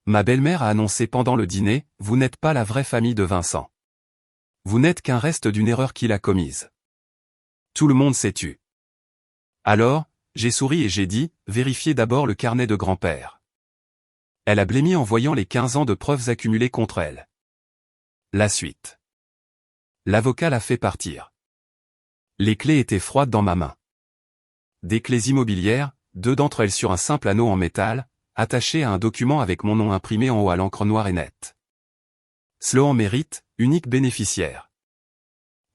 Ma belle-mère a annoncé pendant le dîner, vous n'êtes pas la vraie famille de Vincent. Vous n'êtes qu'un reste d'une erreur qu'il a commise. Tout le monde s'est tu. Alors, j'ai souri et j'ai dit, vérifiez d'abord le carnet de grand-père. Elle a blêmi en voyant les 15 ans de preuves accumulées contre elle. La suite. L'avocat l'a fait partir. Les clés étaient froides dans ma main. Des clés immobilières, 2 d'entre elles sur un simple anneau en métal, attachées à un document avec mon nom imprimé en haut à l'encre noire et nette. Sloan Mérite, unique bénéficiaire.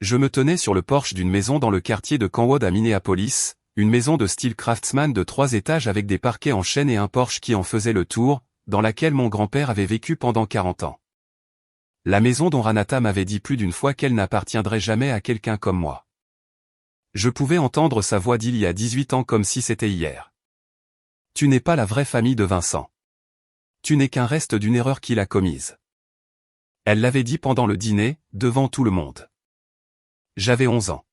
Je me tenais sur le porche d'une maison dans le quartier de Kenwood à Minneapolis, une maison de style craftsman de 3 étages avec des parquets en chêne et un porche qui en faisait le tour, dans laquelle mon grand-père avait vécu pendant 40 ans. La maison dont Ranata m'avait dit plus d'une fois qu'elle n'appartiendrait jamais à quelqu'un comme moi. Je pouvais entendre sa voix d'il y a 18 ans comme si c'était hier. Tu n'es pas la vraie famille de Vincent. Tu n'es qu'un reste d'une erreur qu'il a commise. Elle l'avait dit pendant le dîner, devant tout le monde. J'avais 11 ans.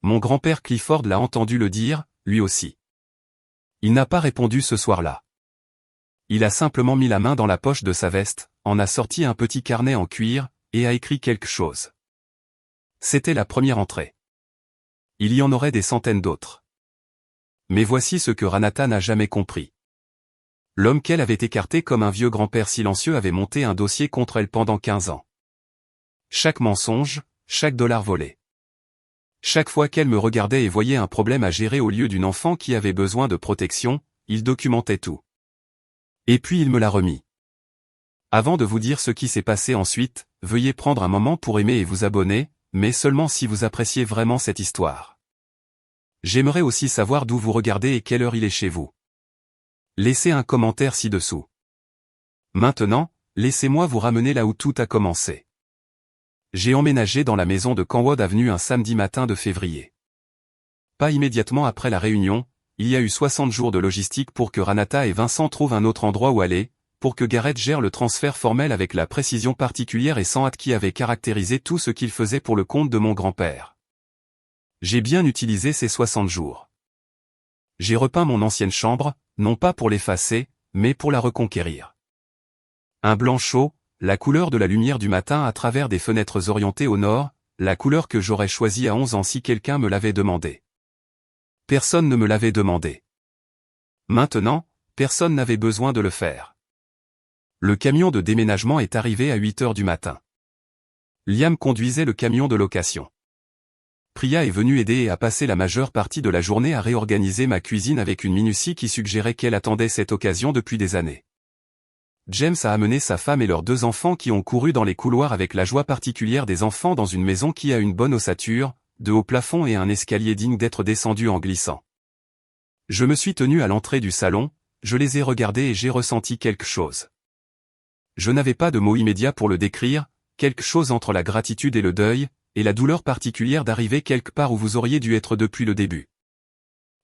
Mon grand-père Clifford l'a entendu le dire, lui aussi. Il n'a pas répondu ce soir-là. Il a simplement mis la main dans la poche de sa veste, en a sorti un petit carnet en cuir, et a écrit quelque chose. C'était la première entrée. Il y en aurait des centaines d'autres. Mais voici ce que Ranata n'a jamais compris. L'homme qu'elle avait écarté comme un vieux grand-père silencieux avait monté un dossier contre elle pendant 15 ans. Chaque mensonge, chaque dollar volé. Chaque fois qu'elle me regardait et voyait un problème à gérer au lieu d'une enfant qui avait besoin de protection, il documentait tout. Et puis il me l'a remis. Avant de vous dire ce qui s'est passé ensuite, veuillez prendre un moment pour aimer et vous abonner, mais seulement si vous appréciez vraiment cette histoire. J'aimerais aussi savoir d'où vous regardez et quelle heure il est chez vous. Laissez un commentaire ci-dessous. Maintenant, laissez-moi vous ramener là où tout a commencé. J'ai emménagé dans la maison de Kenwood Avenue un samedi matin de février. Pas immédiatement après la réunion, il y a eu 60 jours de logistique pour que Ranata et Vincent trouvent un autre endroit où aller, pour que Garrett gère le transfert formel avec la précision particulière et sans hâte qui avait caractérisé tout ce qu'il faisait pour le compte de mon grand-père. J'ai bien utilisé ces 60 jours. J'ai repeint mon ancienne chambre, non pas pour l'effacer, mais pour la reconquérir. Un blanc chaud, la couleur de la lumière du matin à travers des fenêtres orientées au nord, la couleur que j'aurais choisie à 11 ans si quelqu'un me l'avait demandé. Personne ne me l'avait demandé. Maintenant, personne n'avait besoin de le faire. Le camion de déménagement est arrivé à 8 heures du matin. Liam conduisait le camion de location. Priya est venue aider et a passé la majeure partie de la journée à réorganiser ma cuisine avec une minutie qui suggérait qu'elle attendait cette occasion depuis des années. James a amené sa femme et leurs 2 enfants qui ont couru dans les couloirs avec la joie particulière des enfants dans une maison qui a une bonne ossature, de hauts plafonds et un escalier digne d'être descendu en glissant. Je me suis tenu à l'entrée du salon, je les ai regardés et j'ai ressenti quelque chose. Je n'avais pas de mots immédiats pour le décrire, quelque chose entre la gratitude et le deuil, et la douleur particulière d'arriver quelque part où vous auriez dû être depuis le début.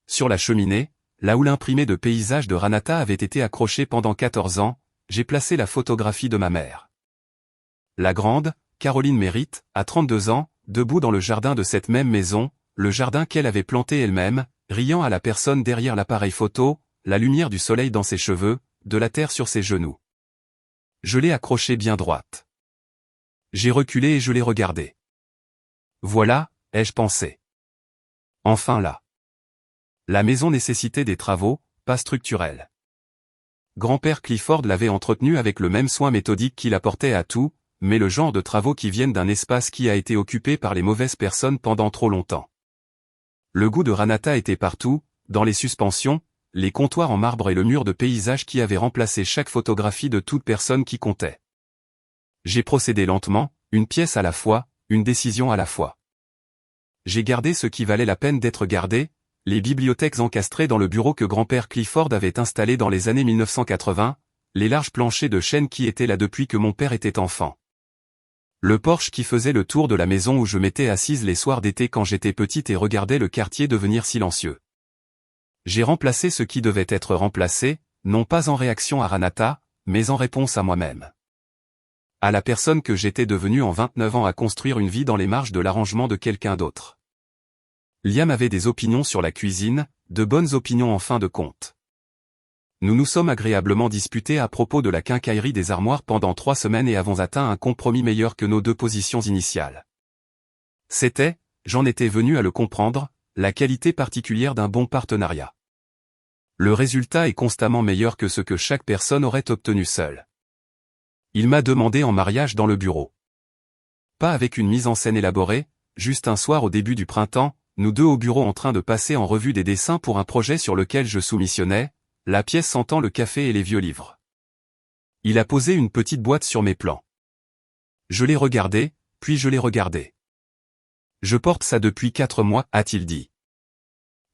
Sur la cheminée, là où l'imprimé de paysage de Ranata avait été accroché pendant 14 ans, j'ai placé la photographie de ma mère. La grande, Caroline Mérite, à 32 ans, debout dans le jardin de cette même maison, le jardin qu'elle avait planté elle-même, riant à la personne derrière l'appareil photo, la lumière du soleil dans ses cheveux, de la terre sur ses genoux. Je l'ai accrochée bien droite. J'ai reculé et je l'ai regardée. Voilà, ai-je pensé. Enfin là. La maison nécessitait des travaux, pas structurels. Grand-père Clifford l'avait entretenue avec le même soin méthodique qu'il apportait à tout, mais le genre de travaux qui viennent d'un espace qui a été occupé par les mauvaises personnes pendant trop longtemps. Le goût de Ranata était partout, dans les suspensions, les comptoirs en marbre et le mur de paysage qui avait remplacé chaque photographie de toute personne qui comptait. J'ai procédé lentement, une pièce à la fois, une décision à la fois. J'ai gardé ce qui valait la peine d'être gardé, les bibliothèques encastrées dans le bureau que grand-père Clifford avait installé dans les années 1980, les larges planchers de chêne qui étaient là depuis que mon père était enfant. Le porche qui faisait le tour de la maison où je m'étais assise les soirs d'été quand j'étais petite et regardais le quartier devenir silencieux. J'ai remplacé ce qui devait être remplacé, non pas en réaction à Ranata, mais en réponse à moi-même. À la personne que j'étais devenue en 29 ans à construire une vie dans les marges de l'arrangement de quelqu'un d'autre. Liam avait des opinions sur la cuisine, de bonnes opinions en fin de compte. Nous nous sommes agréablement disputés à propos de la quincaillerie des armoires pendant 3 semaines et avons atteint un compromis meilleur que nos 2 positions initiales. C'était, j'en étais venu à le comprendre, la qualité particulière d'un bon partenariat. Le résultat est constamment meilleur que ce que chaque personne aurait obtenu seule. Il m'a demandé en mariage dans le bureau. Pas avec une mise en scène élaborée, juste un soir au début du printemps, nous 2 au bureau en train de passer en revue des dessins pour un projet sur lequel je soumissionnais, la pièce sentant le café et les vieux livres. Il a posé une petite boîte sur mes plans. Je l'ai regardé, puis je l'ai regardé. Je porte ça depuis 4 mois, a-t-il dit.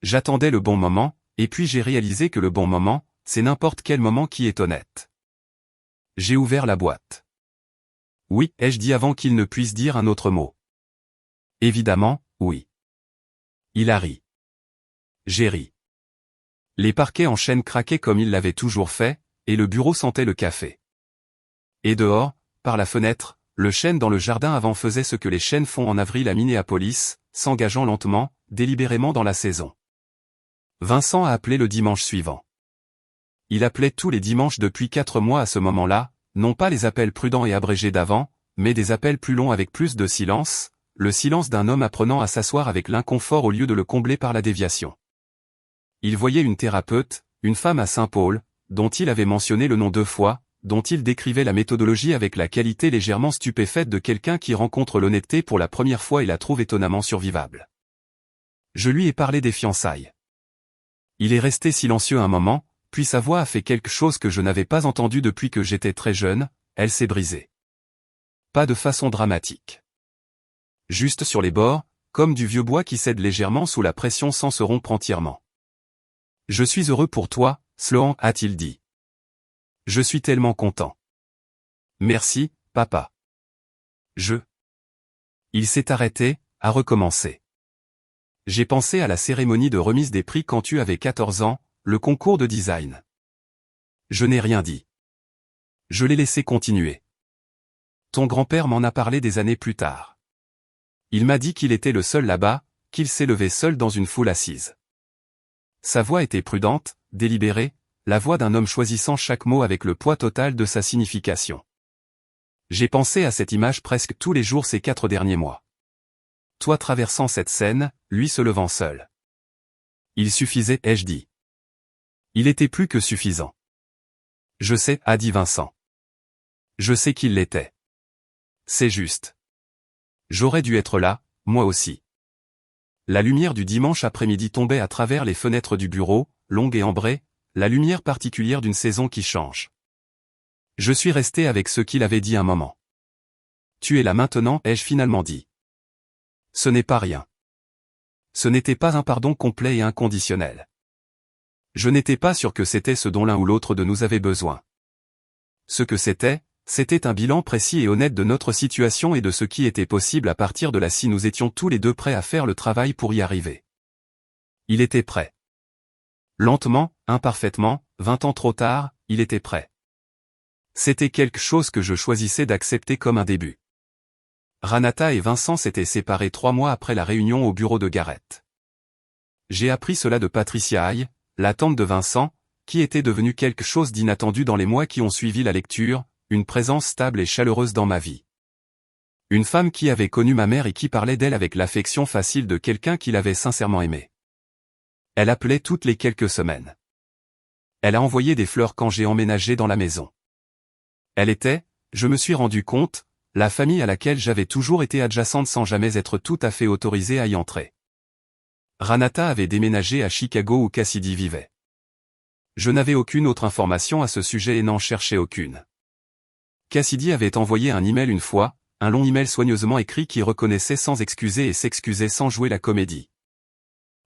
J'attendais le bon moment, et puis j'ai réalisé que le bon moment, c'est n'importe quel moment qui est honnête. J'ai ouvert la boîte. Oui, ai-je dit avant qu'il ne puisse dire un autre mot. Évidemment, oui. Il a ri. J'ai ri. Les parquets en chêne craquaient comme ils l'avaient toujours fait, et le bureau sentait le café. Et dehors, par la fenêtre, le chêne dans le jardin avant faisait ce que les chênes font en avril à Minneapolis, s'engageant lentement, délibérément dans la saison. Vincent a appelé le dimanche suivant. Il appelait tous les dimanches depuis 4 mois à ce moment-là, non pas les appels prudents et abrégés d'avant, mais des appels plus longs avec plus de silence, le silence d'un homme apprenant à s'asseoir avec l'inconfort au lieu de le combler par la déviation. Il voyait une thérapeute, une femme à Saint-Paul, dont il avait mentionné le nom 2 fois, dont il décrivait la méthodologie avec la qualité légèrement stupéfaite de quelqu'un qui rencontre l'honnêteté pour la première fois et la trouve étonnamment survivable. Je lui ai parlé des fiançailles. Il est resté silencieux un moment, puis sa voix a fait quelque chose que je n'avais pas entendu depuis que j'étais très jeune, elle s'est brisée. Pas de façon dramatique. Juste sur les bords, comme du vieux bois qui cède légèrement sous la pression sans se rompre entièrement. Je suis heureux pour toi, Sloan, a-t-il dit. Je suis tellement content. Merci, papa. Il s'est arrêté, a recommencé. J'ai pensé à la cérémonie de remise des prix quand tu avais 14 ans, le concours de design. Je n'ai rien dit. Je l'ai laissé continuer. Ton grand-père m'en a parlé des années plus tard. Il m'a dit qu'il était le seul là-bas, qu'il s'est levé seul dans une foule assise. Sa voix était prudente, délibérée, la voix d'un homme choisissant chaque mot avec le poids total de sa signification. J'ai pensé à cette image presque tous les jours ces 4 derniers mois. Toi traversant cette scène, lui se levant seul. Il suffisait, ai-je dit. Il était plus que suffisant. Je sais, a dit Vincent. Je sais qu'il l'était. C'est juste. J'aurais dû être là, moi aussi. La lumière du dimanche après-midi tombait à travers les fenêtres du bureau, longue et ambrée, la lumière particulière d'une saison qui change. Je suis resté avec ce qu'il avait dit un moment. Tu es là maintenant, ai-je finalement dit. Ce n'est pas rien. Ce n'était pas un pardon complet et inconditionnel. Je n'étais pas sûr que c'était ce dont l'un ou l'autre de nous avait besoin. Ce que c'était un bilan précis et honnête de notre situation et de ce qui était possible à partir de là si nous étions tous les 2 prêts à faire le travail pour y arriver. Il était prêt. Lentement, imparfaitement, 20 ans trop tard, il était prêt. C'était quelque chose que je choisissais d'accepter comme un début. Ranata et Vincent s'étaient séparés 3 mois après la réunion au bureau de Garrett. J'ai appris cela de Patricia Hay, la tante de Vincent, qui était devenue quelque chose d'inattendu dans les mois qui ont suivi la lecture, une présence stable et chaleureuse dans ma vie. Une femme qui avait connu ma mère et qui parlait d'elle avec l'affection facile de quelqu'un qui l'avait sincèrement aimée. Elle appelait toutes les quelques semaines. Elle a envoyé des fleurs quand j'ai emménagé dans la maison. Elle était, je me suis rendu compte, la famille à laquelle j'avais toujours été adjacente sans jamais être tout à fait autorisée à y entrer. Ranata avait déménagé à Chicago où Cassidy vivait. Je n'avais aucune autre information à ce sujet et n'en cherchais aucune. Cassidy avait envoyé un email une fois, un long email soigneusement écrit qui reconnaissait sans excuser et s'excusait sans jouer la comédie.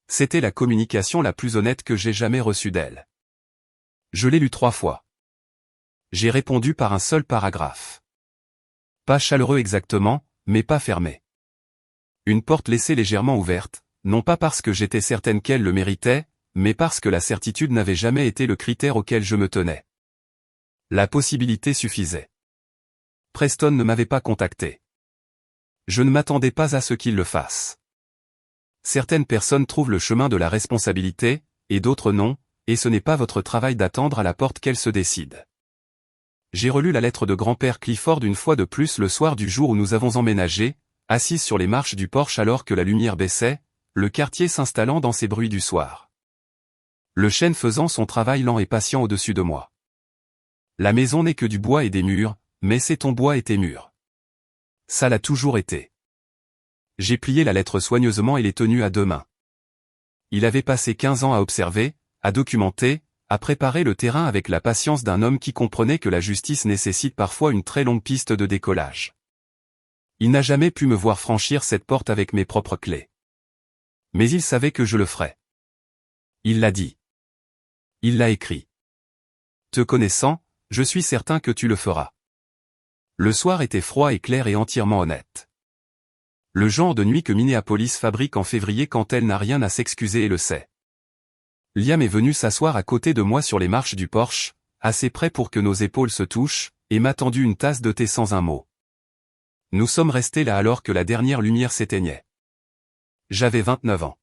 C'était la communication la plus honnête que j'ai jamais reçue d'elle. Je l'ai lu 3 fois. J'ai répondu par un seul paragraphe. Pas chaleureux exactement, mais pas fermé. Une porte laissée légèrement ouverte, non pas parce que j'étais certaine qu'elle le méritait, mais parce que la certitude n'avait jamais été le critère auquel je me tenais. La possibilité suffisait. Preston ne m'avait pas contacté. Je ne m'attendais pas à ce qu'il le fasse. Certaines personnes trouvent le chemin de la responsabilité, et d'autres non, et ce n'est pas votre travail d'attendre à la porte qu'elle se décide. J'ai relu la lettre de grand-père Clifford une fois de plus le soir du jour où nous avons emménagé, assise sur les marches du porche alors que la lumière baissait, le quartier s'installant dans ses bruits du soir. Le chêne faisant son travail lent et patient au-dessus de moi. La maison n'est que du bois et des murs, mais c'est ton bois et tes murs. Ça l'a toujours été. J'ai plié la lettre soigneusement et l'ai tenue à deux mains. Il avait passé 15 ans à observer, à documenter, à préparer le terrain avec la patience d'un homme qui comprenait que la justice nécessite parfois une très longue piste de décollage. Il n'a jamais pu me voir franchir cette porte avec mes propres clés. Mais il savait que je le ferais. Il l'a dit. Il l'a écrit. Te connaissant, je suis certain que tu le feras. Le soir était froid et clair et entièrement honnête. Le genre de nuit que Minneapolis fabrique en février quand elle n'a rien à s'excuser et le sait. Liam est venu s'asseoir à côté de moi sur les marches du porche, assez près pour que nos épaules se touchent, et m'a tendu une tasse de thé sans un mot. Nous sommes restés là alors que la dernière lumière s'éteignait. J'avais 29 ans.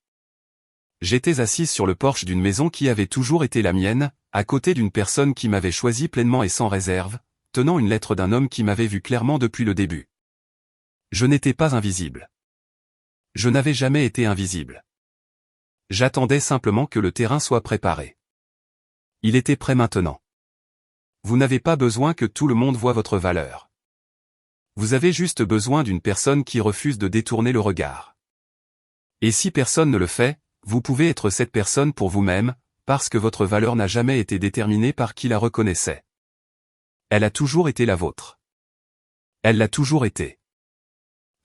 J'étais assise sur le porche d'une maison qui avait toujours été la mienne, à côté d'une personne qui m'avait choisi pleinement et sans réserve, tenant une lettre d'un homme qui m'avait vu clairement depuis le début. Je n'étais pas invisible. Je n'avais jamais été invisible. J'attendais simplement que le terrain soit préparé. Il était prêt maintenant. Vous n'avez pas besoin que tout le monde voie votre valeur. Vous avez juste besoin d'une personne qui refuse de détourner le regard. Et si personne ne le fait, vous pouvez être cette personne pour vous-même, parce que votre valeur n'a jamais été déterminée par qui la reconnaissait. Elle a toujours été la vôtre. Elle l'a toujours été.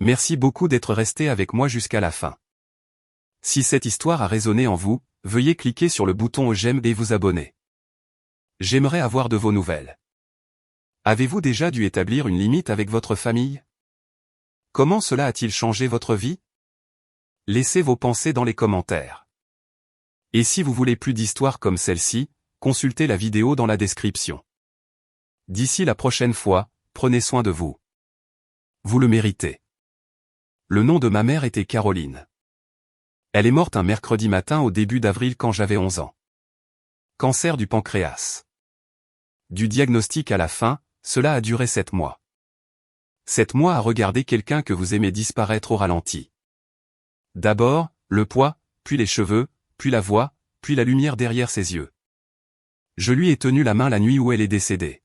Merci beaucoup d'être resté avec moi jusqu'à la fin. Si cette histoire a résonné en vous, veuillez cliquer sur le bouton j'aime et vous abonner. J'aimerais avoir de vos nouvelles. Avez-vous déjà dû établir une limite avec votre famille? Comment cela a-t-il changé votre vie? Laissez vos pensées dans les commentaires. Et si vous voulez plus d'histoires comme celle-ci, consultez la vidéo dans la description. D'ici la prochaine fois, prenez soin de vous. Vous le méritez. Le nom de ma mère était Caroline. Elle est morte un mercredi matin au début d'avril quand j'avais 11 ans. Cancer du pancréas. Du diagnostic à la fin, cela a duré 7 mois. 7 mois à regarder quelqu'un que vous aimez disparaître au ralenti. D'abord, le poids, puis les cheveux, puis la voix, puis la lumière derrière ses yeux. Je lui ai tenu la main la nuit où elle est décédée.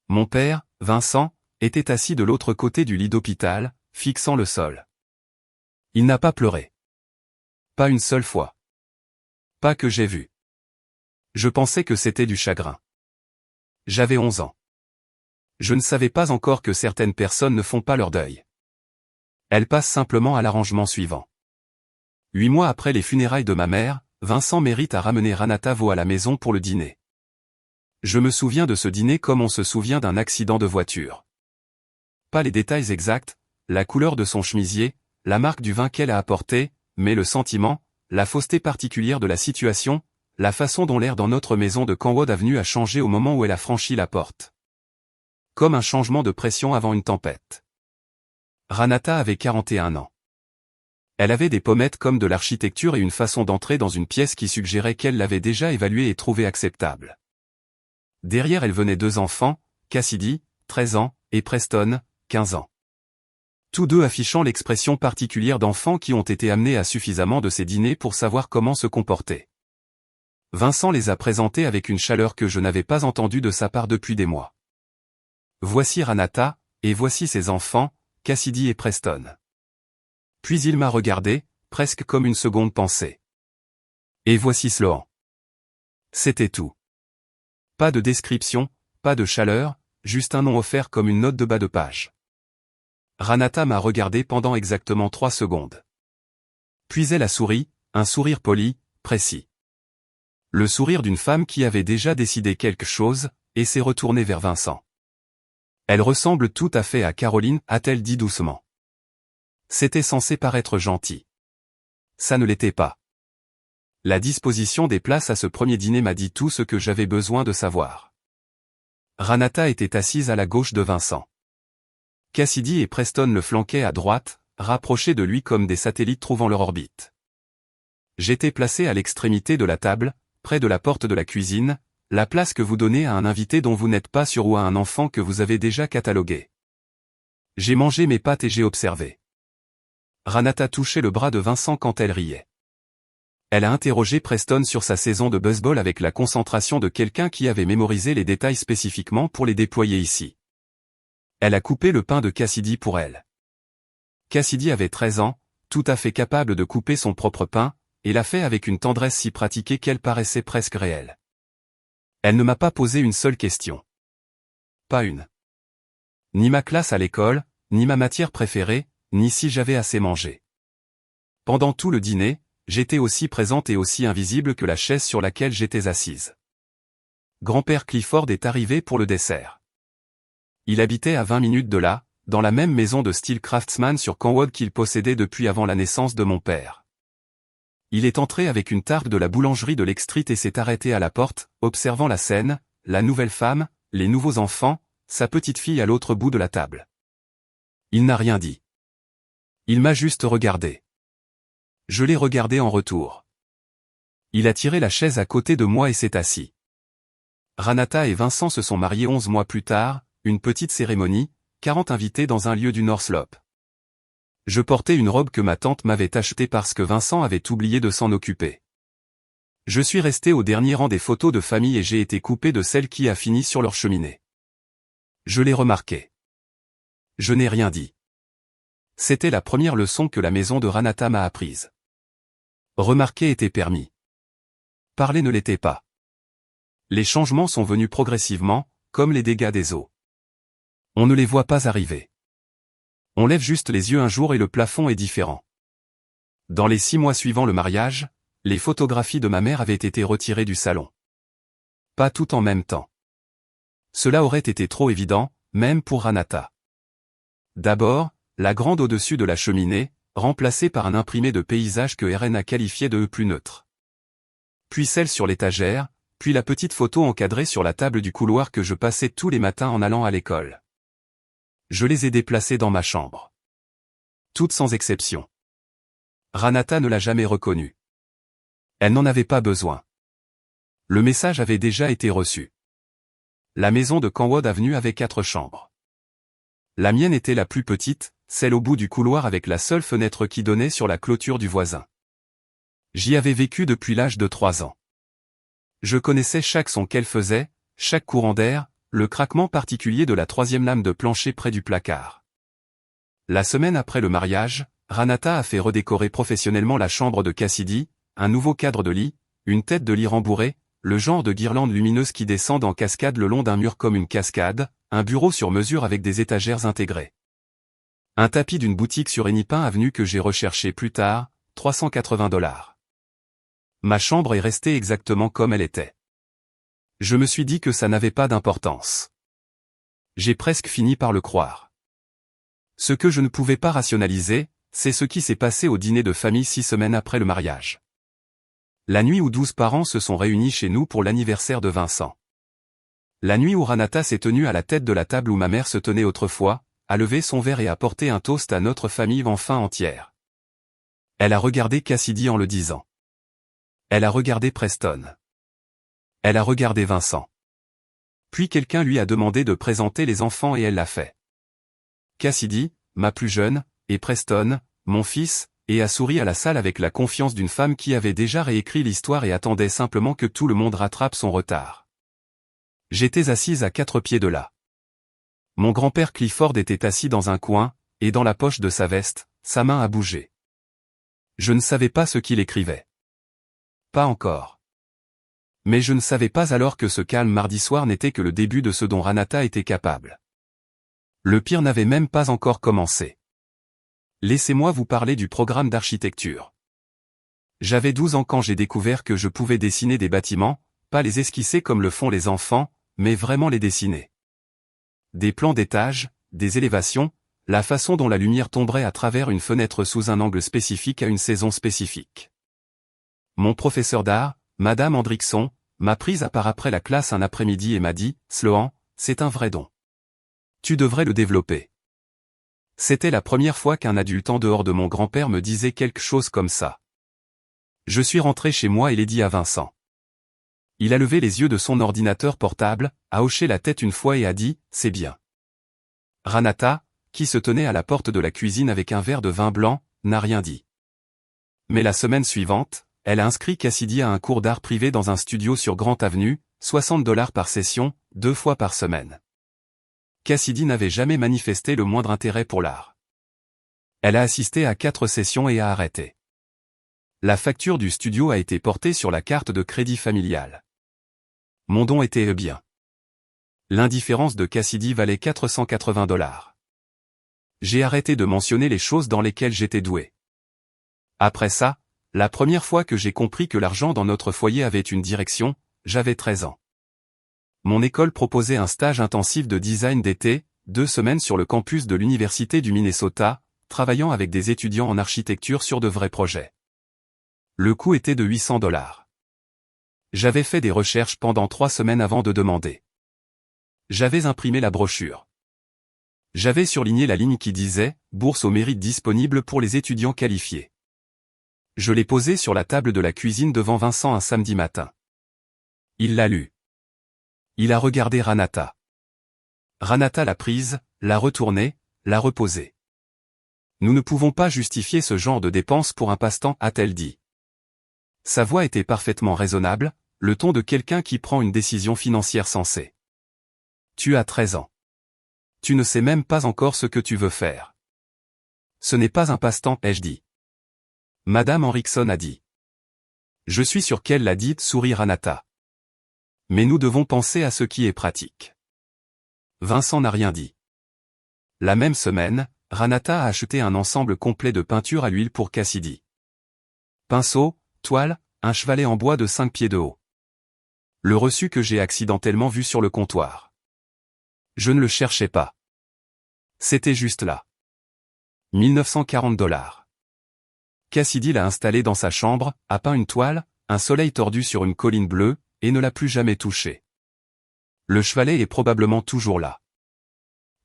Mon père, Vincent, était assis de l'autre côté du lit d'hôpital, fixant le sol. Il n'a pas pleuré. Pas une seule fois. Pas que j'ai vu. Je pensais que c'était du chagrin. J'avais 11 ans. Je ne savais pas encore que certaines personnes ne font pas leur deuil. Elles passent simplement à l'arrangement suivant. 8 mois après les funérailles de ma mère, Vincent mérite à ramener Ranatavo à la maison pour le dîner. Je me souviens de ce dîner comme on se souvient d'un accident de voiture. Pas les détails exacts, la couleur de son chemisier, la marque du vin qu'elle a apporté, mais le sentiment, la fausseté particulière de la situation, la façon dont l'air dans notre maison de Canwood Avenue a changé au moment où elle a franchi la porte. Comme un changement de pression avant une tempête. Ranata avait 41 ans. Elle avait des pommettes comme de l'architecture et une façon d'entrer dans une pièce qui suggérait qu'elle l'avait déjà évaluée et trouvée acceptable. Derrière elle venaient 2 enfants, Cassidy, 13 ans, et Preston, 15 ans. Tous deux affichant l'expression particulière d'enfants qui ont été amenés à suffisamment de ces dîners pour savoir comment se comporter. Vincent les a présentés avec une chaleur que je n'avais pas entendue de sa part depuis des mois. Voici Ranata, et voici ses enfants, Cassidy et Preston. Puis il m'a regardé, presque comme une seconde pensée. Et voici Sloan. C'était tout. Pas de description, pas de chaleur, juste un nom offert comme une note de bas de page. Ranata m'a regardé pendant exactement 3 secondes. Puis elle a souri, un sourire poli, précis. Le sourire d'une femme qui avait déjà décidé quelque chose, et s'est retournée vers Vincent. Elle ressemble tout à fait à Caroline, a-t-elle dit doucement. C'était censé paraître gentil. Ça ne l'était pas. La disposition des places à ce premier dîner m'a dit tout ce que j'avais besoin de savoir. Ranata était assise à la gauche de Vincent. Cassidy et Preston le flanquaient à droite, rapprochés de lui comme des satellites trouvant leur orbite. J'étais placé à l'extrémité de la table, près de la porte de la cuisine, la place que vous donnez à un invité dont vous n'êtes pas sûr ou à un enfant que vous avez déjà catalogué. J'ai mangé mes pâtes et j'ai observé. Ranata touchait le bras de Vincent quand elle riait. Elle a interrogé Preston sur sa saison de baseball avec la concentration de quelqu'un qui avait mémorisé les détails spécifiquement pour les déployer ici. Elle a coupé le pain de Cassidy pour elle. Cassidy avait 13 ans, tout à fait capable de couper son propre pain, et l'a fait avec une tendresse si pratiquée qu'elle paraissait presque réelle. Elle ne m'a pas posé une seule question. Pas une. Ni ma classe à l'école, ni ma matière préférée, ni si j'avais assez mangé. Pendant tout le dîner, j'étais aussi présente et aussi invisible que la chaise sur laquelle j'étais assise. Grand-père Clifford est arrivé pour le dessert. Il habitait à 20 minutes de là, dans la même maison de style craftsman sur Canwood qu'il possédait depuis avant la naissance de mon père. Il est entré avec une tarte de la boulangerie de l'Extreet et s'est arrêté à la porte, observant la scène, la nouvelle femme, les nouveaux enfants, sa petite fille à l'autre bout de la table. Il n'a rien dit. Il m'a juste regardé. Je l'ai regardé en retour. Il a tiré la chaise à côté de moi et s'est assis. Ranata et Vincent se sont mariés 11 mois plus tard, une petite cérémonie, 40 invités dans un lieu du North Slope. Je portais une robe que ma tante m'avait achetée parce que Vincent avait oublié de s'en occuper. Je suis resté au dernier rang des photos de famille et j'ai été coupé de celle qui a fini sur leur cheminée. Je l'ai remarqué. Je n'ai rien dit. C'était la première leçon que la maison de Ranata m'a apprise. Remarquer était permis. Parler ne l'était pas. Les changements sont venus progressivement, comme les dégâts des eaux. On ne les voit pas arriver. On lève juste les yeux un jour et le plafond est différent. Dans les 6 mois suivant le mariage, les photographies de ma mère avaient été retirées du salon. Pas tout en même temps. Cela aurait été trop évident, même pour Ranata. D'abord, la grande au-dessus de la cheminée, remplacée par un imprimé de paysage que RN a qualifié de plus neutre. Puis celle sur l'étagère, puis la petite photo encadrée sur la table du couloir que je passais tous les matins en allant à l'école. Je les ai déplacées dans ma chambre. Toutes sans exception. Ranata ne l'a jamais reconnue. Elle n'en avait pas besoin. Le message avait déjà été reçu. La maison de Canwood Avenue avait 4 chambres. La mienne était la plus petite, celle au bout du couloir avec la seule fenêtre qui donnait sur la clôture du voisin. J'y avais vécu depuis l'âge de 3 ans. Je connaissais chaque son qu'elle faisait, chaque courant d'air, le craquement particulier de la 3e lame de plancher près du placard. La semaine après le mariage, Ranata a fait redécorer professionnellement la chambre de Cassidy, un nouveau cadre de lit, une tête de lit rembourrée, le genre de guirlande lumineuse qui descendent en cascade le long d'un mur comme une cascade, un bureau sur mesure avec des étagères intégrées. Un tapis d'une boutique sur Hennepin Avenue que j'ai recherché plus tard, $380. Ma chambre est restée exactement comme elle était. Je me suis dit que ça n'avait pas d'importance. J'ai presque fini par le croire. Ce que je ne pouvais pas rationaliser, c'est ce qui s'est passé au dîner de famille 6 semaines après le mariage. La nuit où 12 parents se sont réunis chez nous pour l'anniversaire de Vincent. La nuit où Ranata s'est tenue à la tête de la table où ma mère se tenait autrefois, a levé son verre et a porté un toast à notre famille enfin entière. Elle a regardé Cassidy en le disant. Elle a regardé Preston. Elle a regardé Vincent. Puis quelqu'un lui a demandé de présenter les enfants et elle l'a fait. Cassidy, ma plus jeune, et Preston, mon fils, et a souri à la salle avec la confiance d'une femme qui avait déjà réécrit l'histoire et attendait simplement que tout le monde rattrape son retard. J'étais assise à 4 pieds de là. Mon grand-père Clifford était assis dans un coin, et dans la poche de sa veste, sa main a bougé. Je ne savais pas ce qu'il écrivait. Pas encore. Mais je ne savais pas alors que ce calme mardi soir n'était que le début de ce dont Ranata était capable. Le pire n'avait même pas encore commencé. Laissez-moi vous parler du programme d'architecture. J'avais 12 ans quand j'ai découvert que je pouvais dessiner des bâtiments, pas les esquisser comme le font les enfants, mais vraiment les dessiner. Des plans d'étages, des élévations, la façon dont la lumière tomberait à travers une fenêtre sous un angle spécifique à une saison spécifique. Mon professeur d'art, Madame Hendrickson, m'a prise à part après la classe un après-midi et m'a dit « Sloan, c'est un vrai don. Tu devrais le développer. » C'était la première fois qu'un adulte en dehors de mon grand-père me disait quelque chose comme ça. Je suis rentré chez moi et l'ai dit à Vincent. Il a levé les yeux de son ordinateur portable, a hoché la tête une fois et a dit « C'est bien ». Ranata, qui se tenait à la porte de la cuisine avec un verre de vin blanc, n'a rien dit. Mais la semaine suivante, elle a inscrit Cassidy à un cours d'art privé dans un studio sur Grant Avenue, $60 par session, 2 fois par semaine. Cassidy n'avait jamais manifesté le moindre intérêt pour l'art. Elle a assisté à 4 sessions et a arrêté. La facture du studio a été portée sur la carte de crédit familiale. Mon don était bien. L'indifférence de Cassidy valait $480. J'ai arrêté de mentionner les choses dans lesquelles j'étais doué. Après ça, la première fois que j'ai compris que l'argent dans notre foyer avait une direction, j'avais 13 ans. Mon école proposait un stage intensif de design d'été, 2 semaines sur le campus de l'Université du Minnesota, travaillant avec des étudiants en architecture sur de vrais projets. Le coût était de $800. J'avais fait des recherches pendant 3 semaines avant de demander. J'avais imprimé la brochure. J'avais surligné la ligne qui disait « Bourse au mérite disponible pour les étudiants qualifiés ». Je l'ai posée sur la table de la cuisine devant Vincent un samedi matin. Il l'a lu. Il a regardé Ranata. Ranata l'a prise, l'a retournée, l'a reposée. Nous ne pouvons pas justifier ce genre de dépenses pour un passe-temps, a-t-elle dit. Sa voix était parfaitement raisonnable, le ton de quelqu'un qui prend une décision financière sensée. Tu as 13 ans. Tu ne sais même pas encore ce que tu veux faire. Ce n'est pas un passe-temps, ai-je dit. Madame Henriksen a dit. Je suis sûr qu'elle l'a dit, sourit Ranata. Mais nous devons penser à ce qui est pratique. Vincent n'a rien dit. La même semaine, Ranata a acheté un ensemble complet de peinture à l'huile pour Cassidy. Pinceau, toile, un chevalet en bois de 5 pieds de haut. Le reçu que j'ai accidentellement vu sur le comptoir. Je ne le cherchais pas. C'était juste là. $1940. Cassidy l'a installé dans sa chambre, a peint une toile, un soleil tordu sur une colline bleue, et ne l'a plus jamais touché. Le chevalet est probablement toujours là.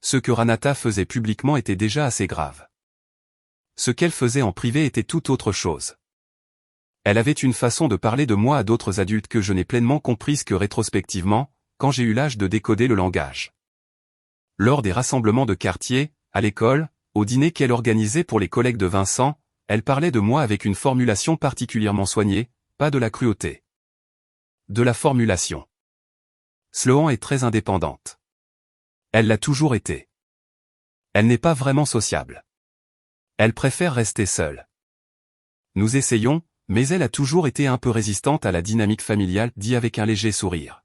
Ce que Ranata faisait publiquement était déjà assez grave. Ce qu'elle faisait en privé était tout autre chose. Elle avait une façon de parler de moi à d'autres adultes que je n'ai pleinement comprise que rétrospectivement, quand j'ai eu l'âge de décoder le langage. Lors des rassemblements de quartier, à l'école, au dîner qu'elle organisait pour les collègues de Vincent, elle parlait de moi avec une formulation particulièrement soignée, pas de la cruauté. De la formulation. Sloan est très indépendante. Elle l'a toujours été. Elle n'est pas vraiment sociable. Elle préfère rester seule. Nous essayons, mais elle a toujours été un peu résistante à la dynamique familiale, dit avec un léger sourire.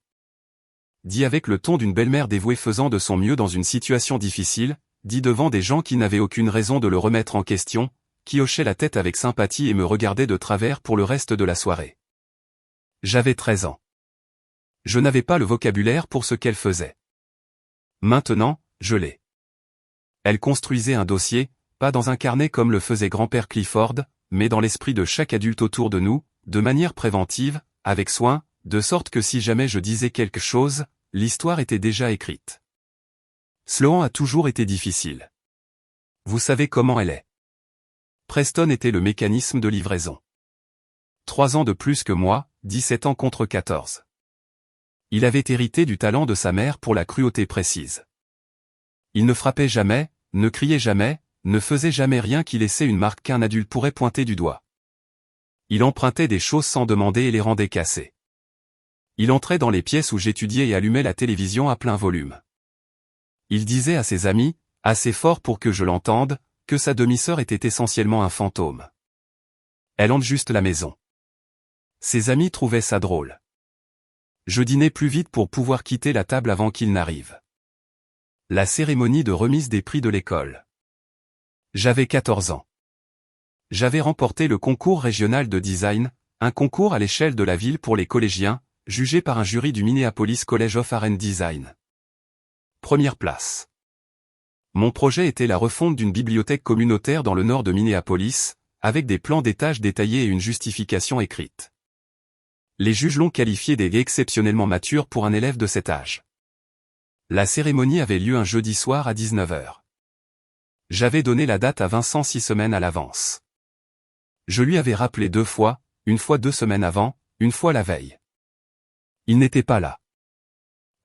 Dit avec le ton d'une belle-mère dévouée faisant de son mieux dans une situation difficile, dit devant des gens qui n'avaient aucune raison de le remettre en question, qui hochaient la tête avec sympathie et me regardaient de travers pour le reste de la soirée. J'avais 13 ans. Je n'avais pas le vocabulaire pour ce qu'elle faisait. Maintenant, je l'ai. Elle construisait un dossier, pas dans un carnet comme le faisait grand-père Clifford, mais dans l'esprit de chaque adulte autour de nous, de manière préventive, avec soin, de sorte que si jamais je disais quelque chose, l'histoire était déjà écrite. Sloan a toujours été difficile. Vous savez comment elle est. Preston était le mécanisme de livraison. 3 ans de plus que moi, 17 ans contre 14. Il avait hérité du talent de sa mère pour la cruauté précise. Il ne frappait jamais, ne criait jamais, ne faisait jamais rien qui laissait une marque qu'un adulte pourrait pointer du doigt. Il empruntait des choses sans demander et les rendait cassées. Il entrait dans les pièces où j'étudiais et allumait la télévision à plein volume. Il disait à ses amis, assez fort pour que je l'entende, que sa demi-sœur était essentiellement un fantôme. Elle hante juste la maison. Ses amis trouvaient ça drôle. Je dînais plus vite pour pouvoir quitter la table avant qu'il n'arrive. La cérémonie de remise des prix de l'école. J'avais 14 ans. J'avais remporté le concours régional de design, un concours à l'échelle de la ville pour les collégiens, jugé par un jury du Minneapolis College of Art and Design. Première place. Mon projet était la refonte d'une bibliothèque communautaire dans le nord de Minneapolis, avec des plans d'étage détaillés et une justification écrite. Les juges l'ont qualifié d'exceptionnellement mature pour un élève de cet âge. La cérémonie avait lieu un jeudi soir à 19h. J'avais donné la date à Vincent 6 semaines à l'avance. Je lui avais rappelé 2 fois, une fois 2 semaines avant, une fois la veille. Il n'était pas là.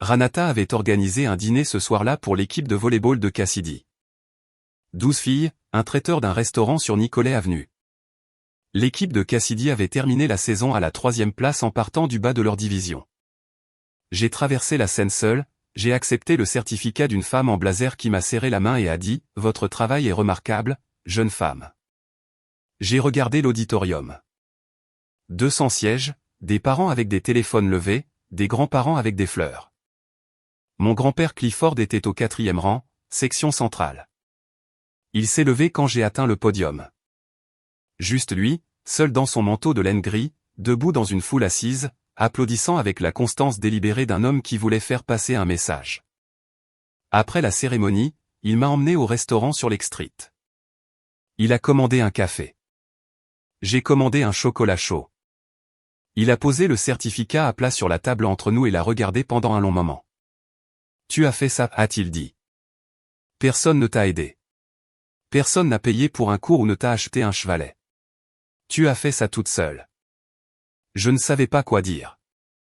Ranata avait organisé un dîner ce soir-là pour l'équipe de volley-ball de Cassidy. 12 filles, un traiteur d'un restaurant sur Nicolet Avenue. L'équipe de Cassidy avait terminé la saison à la 3e place en partant du bas de leur division. J'ai traversé la scène seul, j'ai accepté le certificat d'une femme en blazer qui m'a serré la main et a dit « Votre travail est remarquable, jeune femme ». J'ai regardé l'auditorium. 200 sièges, des parents avec des téléphones levés, des grands-parents avec des fleurs. Mon grand-père Clifford était au 4e rang, section centrale. Il s'est levé quand j'ai atteint le podium. Juste lui, seul dans son manteau de laine gris, debout dans une foule assise, applaudissant avec la constance délibérée d'un homme qui voulait faire passer un message. Après la cérémonie, il m'a emmené au restaurant sur Lake Street. Il a commandé un café. J'ai commandé un chocolat chaud. Il a posé le certificat à plat sur la table entre nous et l'a regardé pendant un long moment. « Tu as fait ça » a-t-il dit. « Personne ne t'a aidé. Personne n'a payé pour un cours ou ne t'a acheté un chevalet. Tu as fait ça toute seule. » Je ne savais pas quoi dire.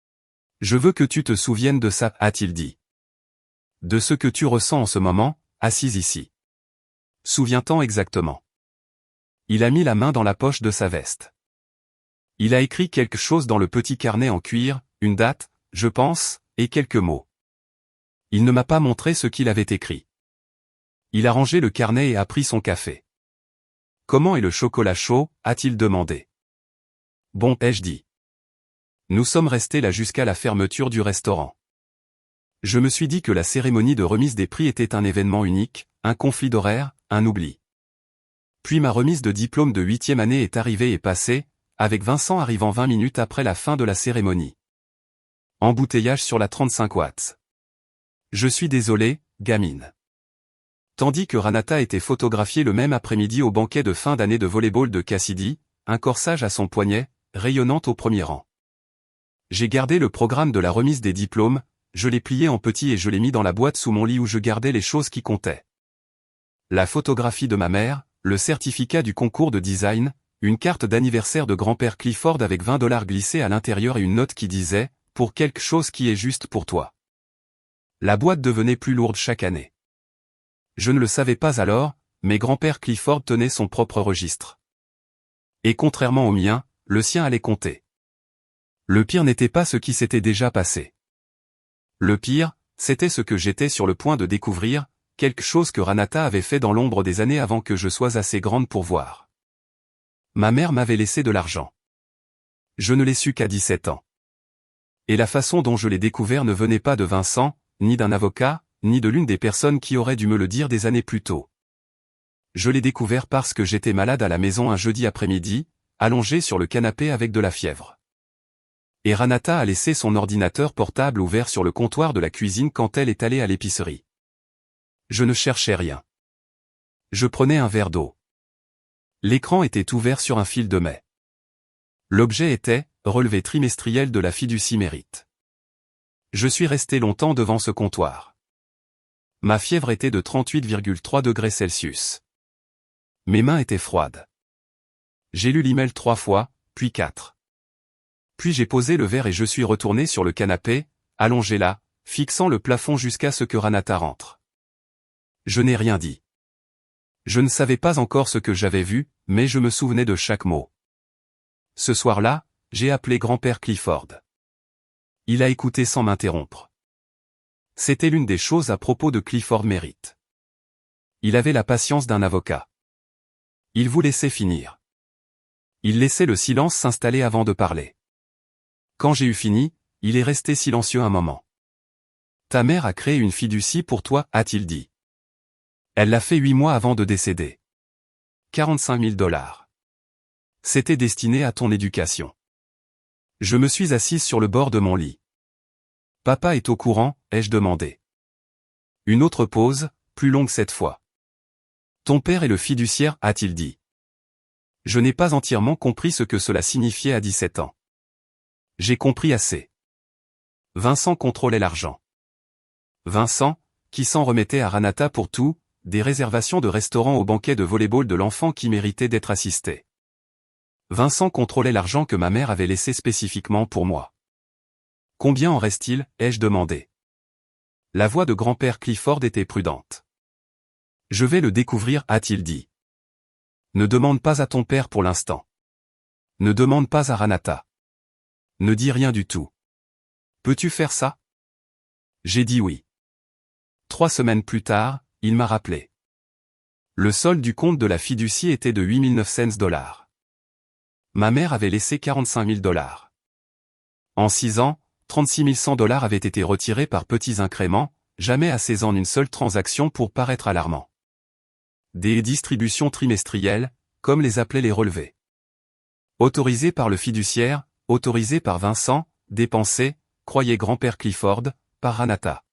« Je veux que tu te souviennes de ça » a-t-il dit. « De ce que tu ressens en ce moment, assise ici. Souviens-t'en exactement. » Il a mis la main dans la poche de sa veste. Il a écrit quelque chose dans le petit carnet en cuir, une date, je pense, et quelques mots. Il ne m'a pas montré ce qu'il avait écrit. Il a rangé le carnet et a pris son café. « Comment est le chocolat chaud » a-t-il demandé. « Bon, ai-je dit. Nous sommes restés là jusqu'à la fermeture du restaurant. Je me suis dit que la cérémonie de remise des prix était un événement unique, un conflit d'horaires, un oubli. Puis ma remise de diplôme de 8e année est arrivée et passée, avec Vincent arrivant 20 minutes après la fin de la cérémonie. Embouteillage sur la 35 watts. Je suis désolé, gamine. Tandis que Ranata était photographiée le même après-midi au banquet de fin d'année de volley-ball de Cassidy, un corsage à son poignet, rayonnante au premier rang. J'ai gardé le programme de la remise des diplômes, je l'ai plié en petit et je l'ai mis dans la boîte sous mon lit où je gardais les choses qui comptaient. La photographie de ma mère, le certificat du concours de design, une carte d'anniversaire de grand-père Clifford avec $20 glissés à l'intérieur et une note qui disait « Pour quelque chose qui est juste pour toi ». La boîte devenait plus lourde chaque année. Je ne le savais pas alors, mais grand-père Clifford tenait son propre registre. Et contrairement au mien, le sien allait compter. Le pire n'était pas ce qui s'était déjà passé. Le pire, c'était ce que j'étais sur le point de découvrir, quelque chose que Ranata avait fait dans l'ombre des années avant que je sois assez grande pour voir. Ma mère m'avait laissé de l'argent. Je ne l'ai su qu'à 17 ans. Et la façon dont je l'ai découvert ne venait pas de Vincent, ni d'un avocat, ni de l'une des personnes qui auraient dû me le dire des années plus tôt. Je l'ai découvert parce que j'étais malade à la maison un jeudi après-midi, allongé sur le canapé avec de la fièvre. Et Ranata a laissé son ordinateur portable ouvert sur le comptoir de la cuisine quand elle est allée à l'épicerie. Je ne cherchais rien. Je prenais un verre d'eau. L'écran était ouvert sur un fil de mai. L'objet était « Relevé trimestriel de la fiducie mérite ». Je suis resté longtemps devant ce comptoir. Ma fièvre était de 38,3 degrés Celsius. Mes mains étaient froides. J'ai lu l'email 3 fois, puis 4. Puis j'ai posé le verre et je suis retourné sur le canapé, allongé là, fixant le plafond jusqu'à ce que Ranata rentre. Je n'ai rien dit. Je ne savais pas encore ce que j'avais vu, mais je me souvenais de chaque mot. Ce soir-là, j'ai appelé grand-père Clifford. Il a écouté sans m'interrompre. C'était l'une des choses à propos de Clifford Merritt. Il avait la patience d'un avocat. Il vous laissait finir. Il laissait le silence s'installer avant de parler. Quand j'ai eu fini, il est resté silencieux un moment. Ta mère a créé une fiducie pour toi, a-t-il dit. Elle l'a fait 8 mois avant de décéder. 45 000 $. C'était destiné à ton éducation. Je me suis assise sur le bord de mon lit. Papa est au courant, ai-je demandé. Une autre pause, plus longue cette fois. Ton père est le fiduciaire, a-t-il dit. Je n'ai pas entièrement compris ce que cela signifiait à 17 ans. J'ai compris assez. Vincent contrôlait l'argent. Vincent, qui s'en remettait à Ranata pour tout, des réservations de restaurants au banquet de volley-ball de l'enfant qui méritait d'être assisté. Vincent contrôlait l'argent que ma mère avait laissé spécifiquement pour moi. Combien en reste-t-il, ai-je demandé. La voix de grand-père Clifford était prudente. Je vais le découvrir, a-t-il dit. Ne demande pas à ton père pour l'instant. Ne demande pas à Ranata. Ne dis rien du tout. Peux-tu faire ça? J'ai dit oui. 3 semaines plus tard, il m'a rappelé. Le solde du compte de la fiducie était de $8,900. Ma mère avait laissé $45,000. En 6 ans, $36,100 avaient été retirés par petits incréments, jamais assez en une seule transaction pour paraître alarmant. Des distributions trimestrielles, comme les appelaient les relevés. Autorisés par le fiduciaire, autorisés par Vincent, dépensés, croyait grand-père Clifford, par Ranata.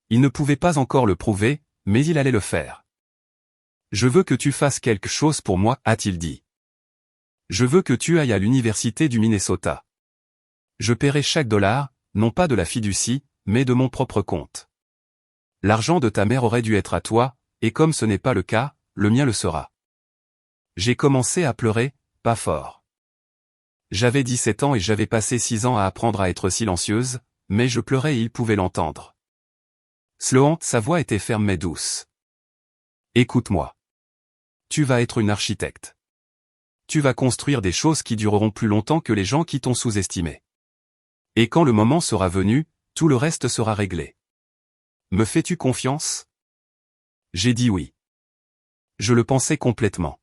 Il ne pouvait pas encore le prouver, mais il allait le faire. Je veux que tu fasses quelque chose pour moi, a-t-il dit. Je veux que tu ailles à l'université du Minnesota. Je paierai chaque dollar, non pas de la fiducie, mais de mon propre compte. L'argent de ta mère aurait dû être à toi, et comme ce n'est pas le cas, le mien le sera. J'ai commencé à pleurer, pas fort. J'avais 17 ans et j'avais passé 6 ans à apprendre à être silencieuse, mais je pleurais et il pouvait l'entendre. Sloan, sa voix était ferme mais douce. Écoute-moi. Tu vas être une architecte. Tu vas construire des choses qui dureront plus longtemps que les gens qui t'ont sous-estimé. Et quand le moment sera venu, tout le reste sera réglé. Me fais-tu confiance? J'ai dit oui. Je le pensais complètement.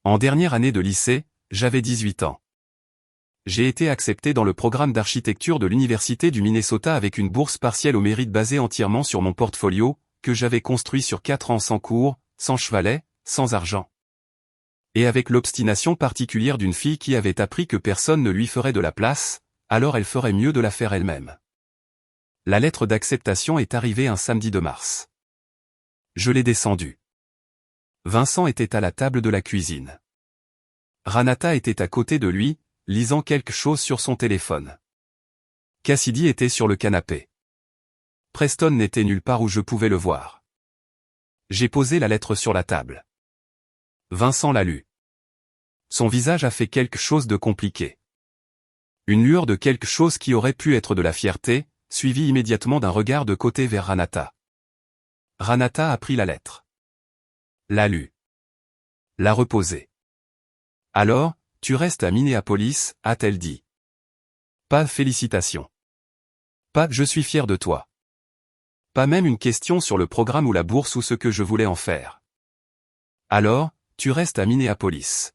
En dernière année de lycée, j'avais 18 ans. J'ai été accepté dans le programme d'architecture de l'Université du Minnesota avec une bourse partielle au mérite basée entièrement sur mon portfolio, que j'avais construit sur 4 ans sans cours, sans chevalet, sans argent. Et avec l'obstination particulière d'une fille qui avait appris que personne ne lui ferait de la place, alors elle ferait mieux de la faire elle-même. La lettre d'acceptation est arrivée un samedi de mars. Je l'ai descendue. Vincent était à la table de la cuisine. Ranata était à côté de lui, lisant quelque chose sur son téléphone. Cassidy était sur le canapé. Preston n'était nulle part où je pouvais le voir. J'ai posé la lettre sur la table. Vincent l'a lue. Son visage a fait quelque chose de compliqué. Une lueur de quelque chose qui aurait pu être de la fierté, suivie immédiatement d'un regard de côté vers Ranata. Ranata a pris la lettre. L'a lue. L'a reposée. Alors, tu restes à Minneapolis, a-t-elle dit. Pas félicitations. Pas je suis fier de toi. Pas même une question sur le programme ou la bourse ou ce que je voulais en faire. Alors, tu restes à Minneapolis.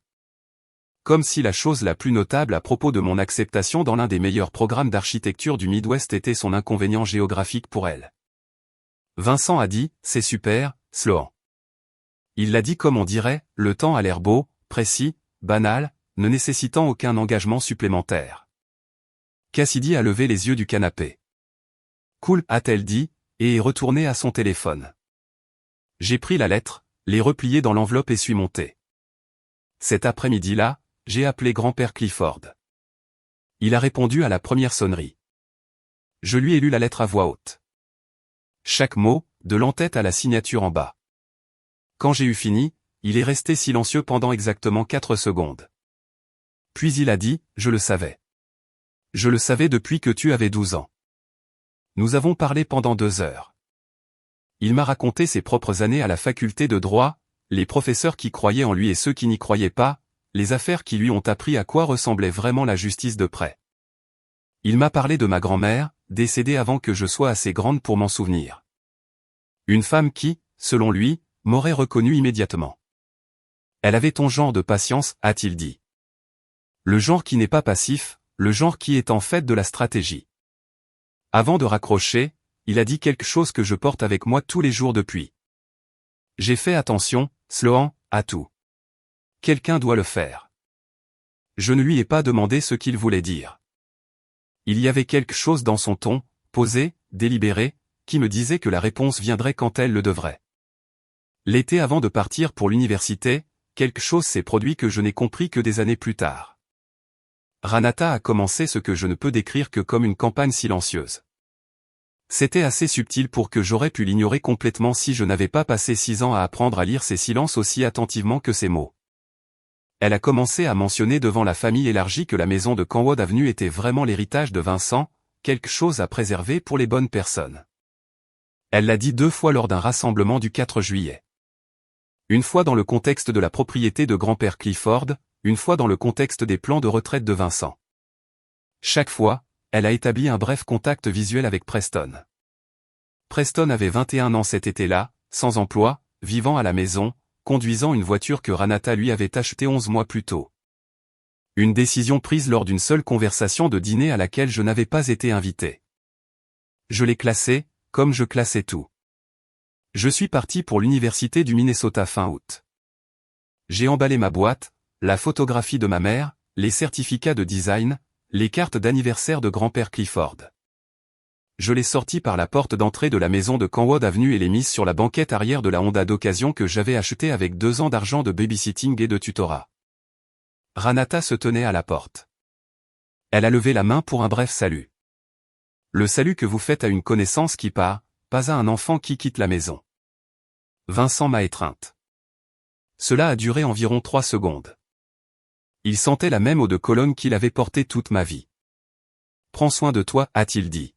Comme si la chose la plus notable à propos de mon acceptation dans l'un des meilleurs programmes d'architecture du Midwest était son inconvénient géographique pour elle. Vincent a dit, c'est super, Sloan. Il l'a dit comme on dirait, le temps a l'air beau, précis, banal, ne nécessitant aucun engagement supplémentaire. Cassidy a levé les yeux du canapé. Cool, a-t-elle dit, et est retournée à son téléphone. J'ai pris la lettre, l'ai repliée dans l'enveloppe et suis monté. Cet après-midi-là, j'ai appelé grand-père Clifford. Il a répondu à la première sonnerie. Je lui ai lu la lettre à voix haute. Chaque mot, de l'entête à la signature en bas. Quand j'ai eu fini, il est resté silencieux pendant exactement 4 secondes. Puis il a dit, je le savais. Je le savais depuis que tu avais 12 ans. Nous avons parlé pendant 2 heures. Il m'a raconté ses propres années à la faculté de droit, les professeurs qui croyaient en lui et ceux qui n'y croyaient pas, les affaires qui lui ont appris à quoi ressemblait vraiment la justice de près. Il m'a parlé de ma grand-mère, décédée avant que je sois assez grande pour m'en souvenir. Une femme qui, selon lui, m'aurait reconnu immédiatement. Elle avait ton genre de patience, a-t-il dit. Le genre qui n'est pas passif, le genre qui est en fait de la stratégie. Avant de raccrocher, il a dit quelque chose que je porte avec moi tous les jours depuis. J'ai fait attention, Sloan, à tout. Quelqu'un doit le faire. Je ne lui ai pas demandé ce qu'il voulait dire. Il y avait quelque chose dans son ton, posé, délibéré, qui me disait que la réponse viendrait quand elle le devrait. L'été avant de partir pour l'université, quelque chose s'est produit que je n'ai compris que des années plus tard. Ranata a commencé ce que je ne peux décrire que comme une campagne silencieuse. C'était assez subtil pour que j'aurais pu l'ignorer complètement si je n'avais pas passé 6 ans à apprendre à lire ses silences aussi attentivement que ses mots. Elle a commencé à mentionner devant la famille élargie que la maison de Canwood Avenue était vraiment l'héritage de Vincent, quelque chose à préserver pour les bonnes personnes. Elle l'a dit 2 fois lors d'un rassemblement du 4 juillet. Une fois dans le contexte de la propriété de grand-père Clifford, une fois dans le contexte des plans de retraite de Vincent. Chaque fois, elle a établi un bref contact visuel avec Preston. Preston avait 21 ans cet été-là, sans emploi, vivant à la maison, conduisant une voiture que Ranata lui avait achetée 11 mois plus tôt. Une décision prise lors d'une seule conversation de dîner à laquelle je n'avais pas été invité. Je l'ai classé, comme je classais tout. Je suis parti pour l'université du Minnesota fin août. J'ai emballé ma boîte, la photographie de ma mère, les certificats de design, les cartes d'anniversaire de grand-père Clifford. Je l'ai sorti par la porte d'entrée de la maison de Canwood Avenue et l'ai mise sur la banquette arrière de la Honda d'occasion que j'avais achetée avec 2 ans d'argent de babysitting et de tutorat. Ranata se tenait à la porte. Elle a levé la main pour un bref salut. Le salut que vous faites à une connaissance qui part, pas à un enfant qui quitte la maison. Vincent m'a étreinte. Cela a duré environ 3 secondes. Il sentait la même eau de Cologne qu'il avait portée toute ma vie. Prends soin de toi, a-t-il dit.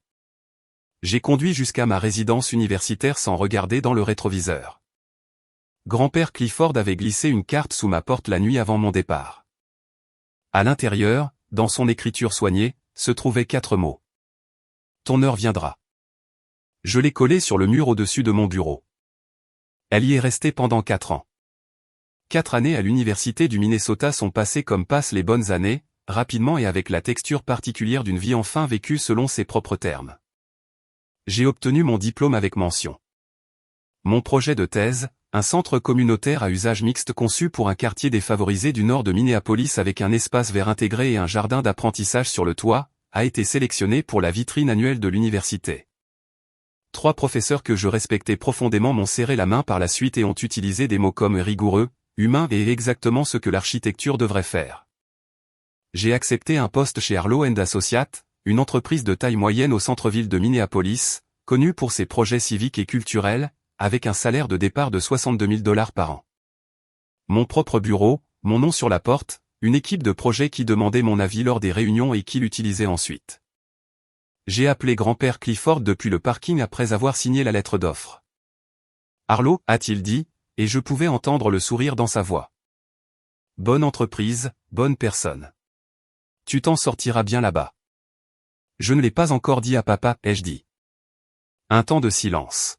J'ai conduit jusqu'à ma résidence universitaire sans regarder dans le rétroviseur. Grand-père Clifford avait glissé une carte sous ma porte la nuit avant mon départ. À l'intérieur, dans son écriture soignée, se trouvaient 4 mots. Ton heure viendra. Je l'ai collée sur le mur au-dessus de mon bureau. Elle y est restée pendant 4 ans. 4 années à l'université du Minnesota sont passées comme passent les bonnes années, rapidement et avec la texture particulière d'une vie enfin vécue selon ses propres termes. J'ai obtenu mon diplôme avec mention. Mon projet de thèse, un centre communautaire à usage mixte conçu pour un quartier défavorisé du nord de Minneapolis avec un espace vert intégré et un jardin d'apprentissage sur le toit, a été sélectionné pour la vitrine annuelle de l'université. 3 professeurs que je respectais profondément m'ont serré la main par la suite et ont utilisé des mots comme rigoureux, humain et exactement ce que l'architecture devrait faire. J'ai accepté un poste chez Arlo & Associates, une entreprise de taille moyenne au centre-ville de Minneapolis, connue pour ses projets civiques et culturels, avec un salaire de départ de $62 000 par an. Mon propre bureau, mon nom sur la porte, une équipe de projet qui demandait mon avis lors des réunions et qui l'utilisait ensuite. J'ai appelé grand-père Clifford depuis le parking après avoir signé la lettre d'offre. Arlo, a-t-il dit, et je pouvais entendre le sourire dans sa voix. Bonne entreprise, bonne personne. Tu t'en sortiras bien là-bas. Je ne l'ai pas encore dit à papa, ai-je dit. Un temps de silence.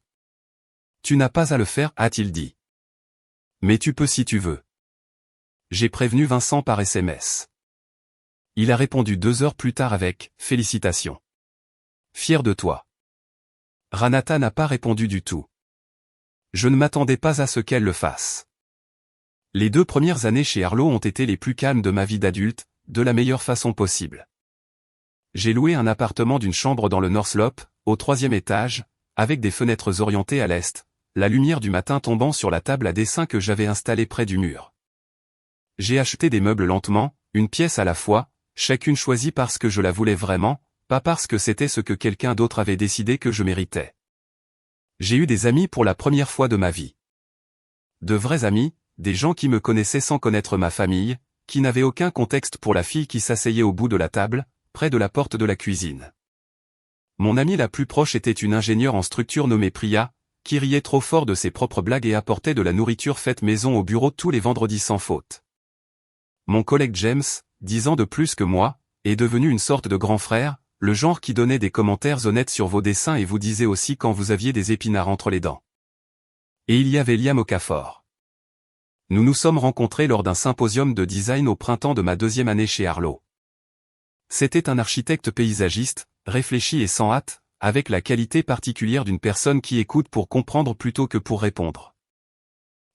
Tu n'as pas à le faire, a-t-il dit. Mais tu peux si tu veux. J'ai prévenu Vincent par SMS. Il a répondu 2 heures plus tard avec « Félicitations. Fier de toi. » Ranata n'a pas répondu du tout. Je ne m'attendais pas à ce qu'elle le fasse. Les 2 premières années chez Arlo ont été les plus calmes de ma vie d'adulte, de la meilleure façon possible. J'ai loué un appartement d'une chambre dans le North Slope, au 3e étage, avec des fenêtres orientées à l'est, la lumière du matin tombant sur la table à dessin que j'avais installée près du mur. J'ai acheté des meubles lentement, une pièce à la fois, chacune choisie parce que je la voulais vraiment, pas parce que c'était ce que quelqu'un d'autre avait décidé que je méritais. J'ai eu des amis pour la première fois de ma vie. De vrais amis, des gens qui me connaissaient sans connaître ma famille, qui n'avaient aucun contexte pour la fille qui s'asseyait au bout de la table, près de la porte de la cuisine. Mon amie la plus proche était une ingénieure en structure nommée Priya, qui riait trop fort de ses propres blagues et apportait de la nourriture faite maison au bureau tous les vendredis sans faute. Mon collègue James, 10 ans de plus que moi, est devenu une sorte de grand frère, le genre qui donnait des commentaires honnêtes sur vos dessins et vous disait aussi quand vous aviez des épinards entre les dents. Et il y avait Liam Okafor. Nous nous sommes rencontrés lors d'un symposium de design au printemps de ma 2e année chez Arlo. C'était un architecte paysagiste, réfléchi et sans hâte, avec la qualité particulière d'une personne qui écoute pour comprendre plutôt que pour répondre.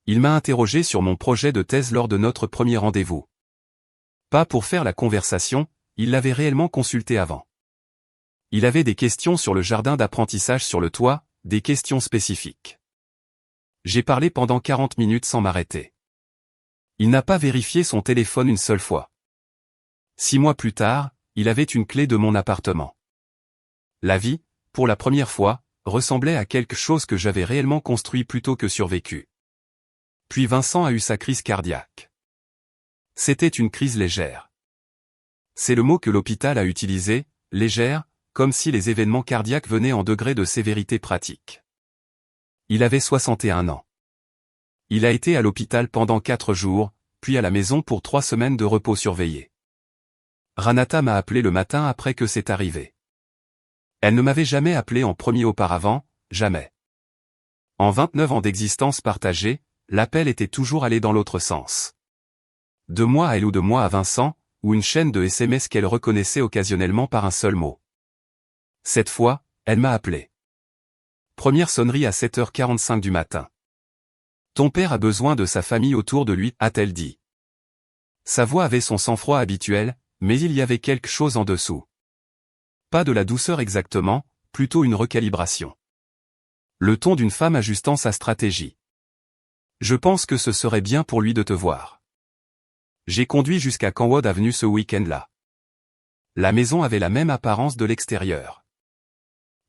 Il m'a interrogé sur mon projet de thèse lors de notre premier rendez-vous. Pas pour faire la conversation, il l'avait réellement consulté avant. Il avait des questions sur le jardin d'apprentissage sur le toit, des questions spécifiques. J'ai parlé pendant 40 minutes sans m'arrêter. Il n'a pas vérifié son téléphone une seule fois. 6 mois plus tard, il avait une clé de mon appartement. La vie, pour la première fois, ressemblait à quelque chose que j'avais réellement construit plutôt que survécu. Puis Vincent a eu sa crise cardiaque. C'était une crise légère. C'est le mot que l'hôpital a utilisé, légère, comme si les événements cardiaques venaient en degrés de sévérité pratique. Il avait 61 ans. Il a été à l'hôpital pendant 4 jours, puis à la maison pour 3 semaines de repos surveillé. Ranata m'a appelé le matin après que c'est arrivé. Elle ne m'avait jamais appelé en premier auparavant, jamais. En 29 ans d'existence partagée, l'appel était toujours allé dans l'autre sens. De moi à elle ou de moi à Vincent, ou une chaîne de SMS qu'elle reconnaissait occasionnellement par un seul mot. Cette fois, elle m'a appelé. Première sonnerie à 7h45 du matin. Ton père a besoin de sa famille autour de lui, a-t-elle dit. Sa voix avait son sang-froid habituel, mais il y avait quelque chose en dessous. Pas de la douceur exactement, plutôt une recalibration. Le ton d'une femme ajustant sa stratégie. Je pense que ce serait bien pour lui de te voir. J'ai conduit jusqu'à Canwood Avenue ce week-end-là. La maison avait la même apparence de l'extérieur.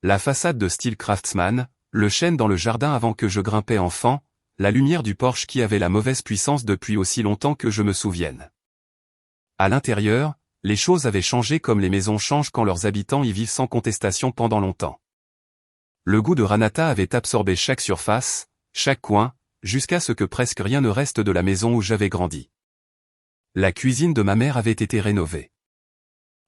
La façade de style craftsman, le chêne dans le jardin avant que je grimpais enfant, la lumière du porche qui avait la mauvaise puissance depuis aussi longtemps que je me souvienne. À l'intérieur, les choses avaient changé comme les maisons changent quand leurs habitants y vivent sans contestation pendant longtemps. Le goût de Ranata avait absorbé chaque surface, chaque coin, jusqu'à ce que presque rien ne reste de la maison où j'avais grandi. La cuisine de ma mère avait été rénovée.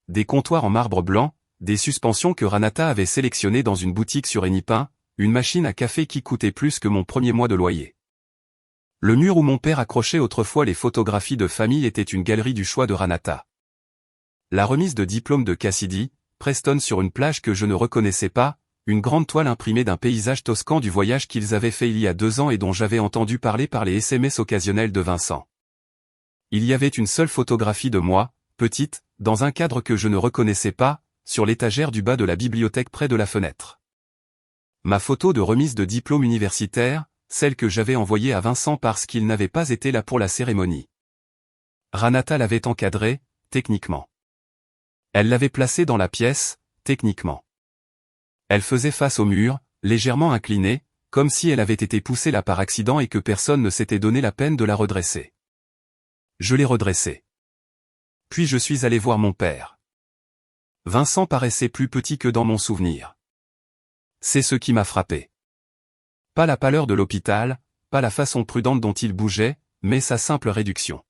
Des comptoirs en marbre blanc, des suspensions que Ranata avait sélectionnées dans une boutique sur Enipin, une machine à café qui coûtait plus que mon premier mois de loyer. Le mur où mon père accrochait autrefois les photographies de famille était une galerie du choix de Ranata. La remise de diplôme de Cassidy, Preston sur une plage que je ne reconnaissais pas, une grande toile imprimée d'un paysage toscan du voyage qu'ils avaient fait il y a 2 ans et dont j'avais entendu parler par les SMS occasionnels de Vincent. Il y avait une seule photographie de moi, petite, dans un cadre que je ne reconnaissais pas, sur l'étagère du bas de la bibliothèque près de la fenêtre. Ma photo de remise de diplôme universitaire, celle que j'avais envoyée à Vincent parce qu'il n'avait pas été là pour la cérémonie. Ranata l'avait encadrée, techniquement. Elle l'avait placée dans la pièce, techniquement. Elle faisait face au mur, légèrement inclinée, comme si elle avait été poussée là par accident et que personne ne s'était donné la peine de la redresser. Je l'ai redressée. Puis je suis allé voir mon père. Vincent paraissait plus petit que dans mon souvenir. C'est ce qui m'a frappé. Pas la pâleur de l'hôpital, pas la façon prudente dont il bougeait, mais sa simple réduction.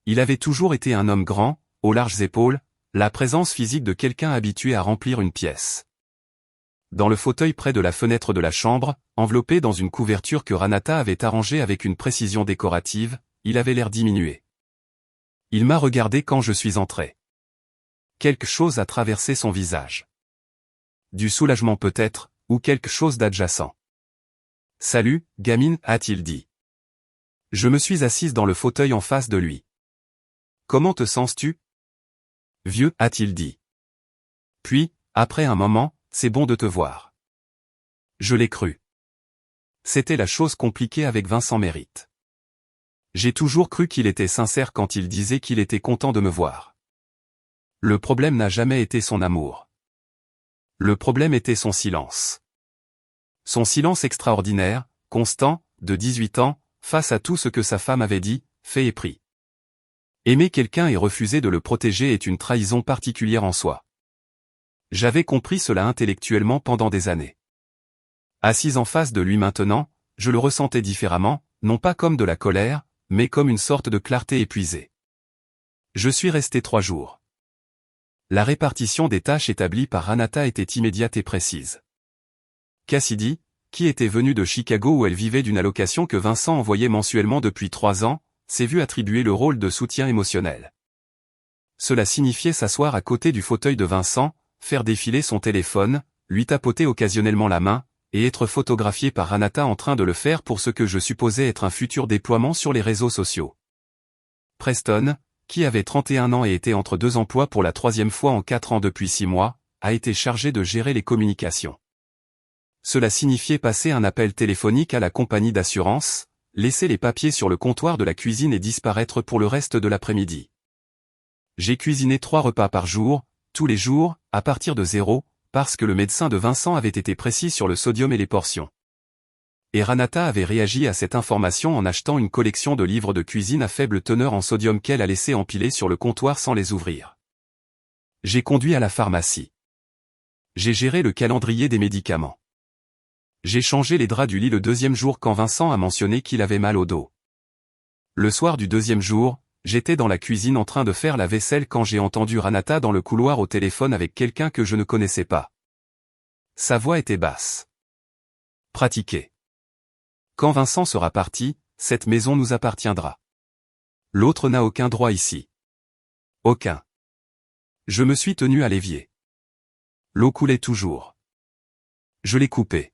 Il avait toujours été un homme grand, aux larges épaules, la présence physique de quelqu'un habitué à remplir une pièce. Dans le fauteuil près de la fenêtre de la chambre, enveloppé dans une couverture que Ranata avait arrangée avec une précision décorative, il avait l'air diminué. Il m'a regardé quand je suis entré. Quelque chose a traversé son visage. Du soulagement peut-être, ou quelque chose d'adjacent. « Salut, gamine » a-t-il dit. Je me suis assise dans le fauteuil en face de lui. « Comment te sens-tu » ? « Vieux » a-t-il dit. Puis, après un moment, « C'est bon de te voir. » Je l'ai cru. C'était la chose compliquée avec Vincent Mérite. J'ai toujours cru qu'il était sincère quand il disait qu'il était content de me voir. Le problème n'a jamais été son amour. Le problème était son silence. Son silence extraordinaire, constant, de 18 ans, face à tout ce que sa femme avait dit, fait et pris. Aimer quelqu'un et refuser de le protéger est une trahison particulière en soi. J'avais compris cela intellectuellement pendant des années. Assise en face de lui maintenant, je le ressentais différemment, non pas comme de la colère, mais comme une sorte de clarté épuisée. Je suis resté 3 jours. La répartition des tâches établie par Ranata était immédiate et précise. Cassidy, qui était venue de Chicago où elle vivait d'une allocation que Vincent envoyait mensuellement depuis 3 ans, s'est vu attribuer le rôle de soutien émotionnel. Cela signifiait s'asseoir à côté du fauteuil de Vincent, faire défiler son téléphone, lui tapoter occasionnellement la main, et être photographié par Ranata en train de le faire pour ce que je supposais être un futur déploiement sur les réseaux sociaux. Preston, qui avait 31 ans et était entre 2 emplois pour la 3e fois en 4 ans depuis 6 mois, a été chargé de gérer les communications. Cela signifiait passer un appel téléphonique à la compagnie d'assurance, laisser les papiers sur le comptoir de la cuisine et disparaître pour le reste de l'après-midi. J'ai cuisiné 3 repas par jour, tous les jours, à partir de 0, parce que le médecin de Vincent avait été précis sur le sodium et les portions. Et Ranata avait réagi à cette information en achetant une collection de livres de cuisine à faible teneur en sodium qu'elle a laissé empiler sur le comptoir sans les ouvrir. J'ai conduit à la pharmacie. J'ai géré le calendrier des médicaments. J'ai changé les draps du lit le deuxième jour quand Vincent a mentionné qu'il avait mal au dos. Le soir du deuxième jour, j'étais dans la cuisine en train de faire la vaisselle quand j'ai entendu Ranata dans le couloir au téléphone avec quelqu'un que je ne connaissais pas. Sa voix était basse. Pratiquez. Quand Vincent sera parti, cette maison nous appartiendra. L'autre n'a aucun droit ici. Aucun. Je me suis tenu à l'évier. L'eau coulait toujours. Je l'ai coupée.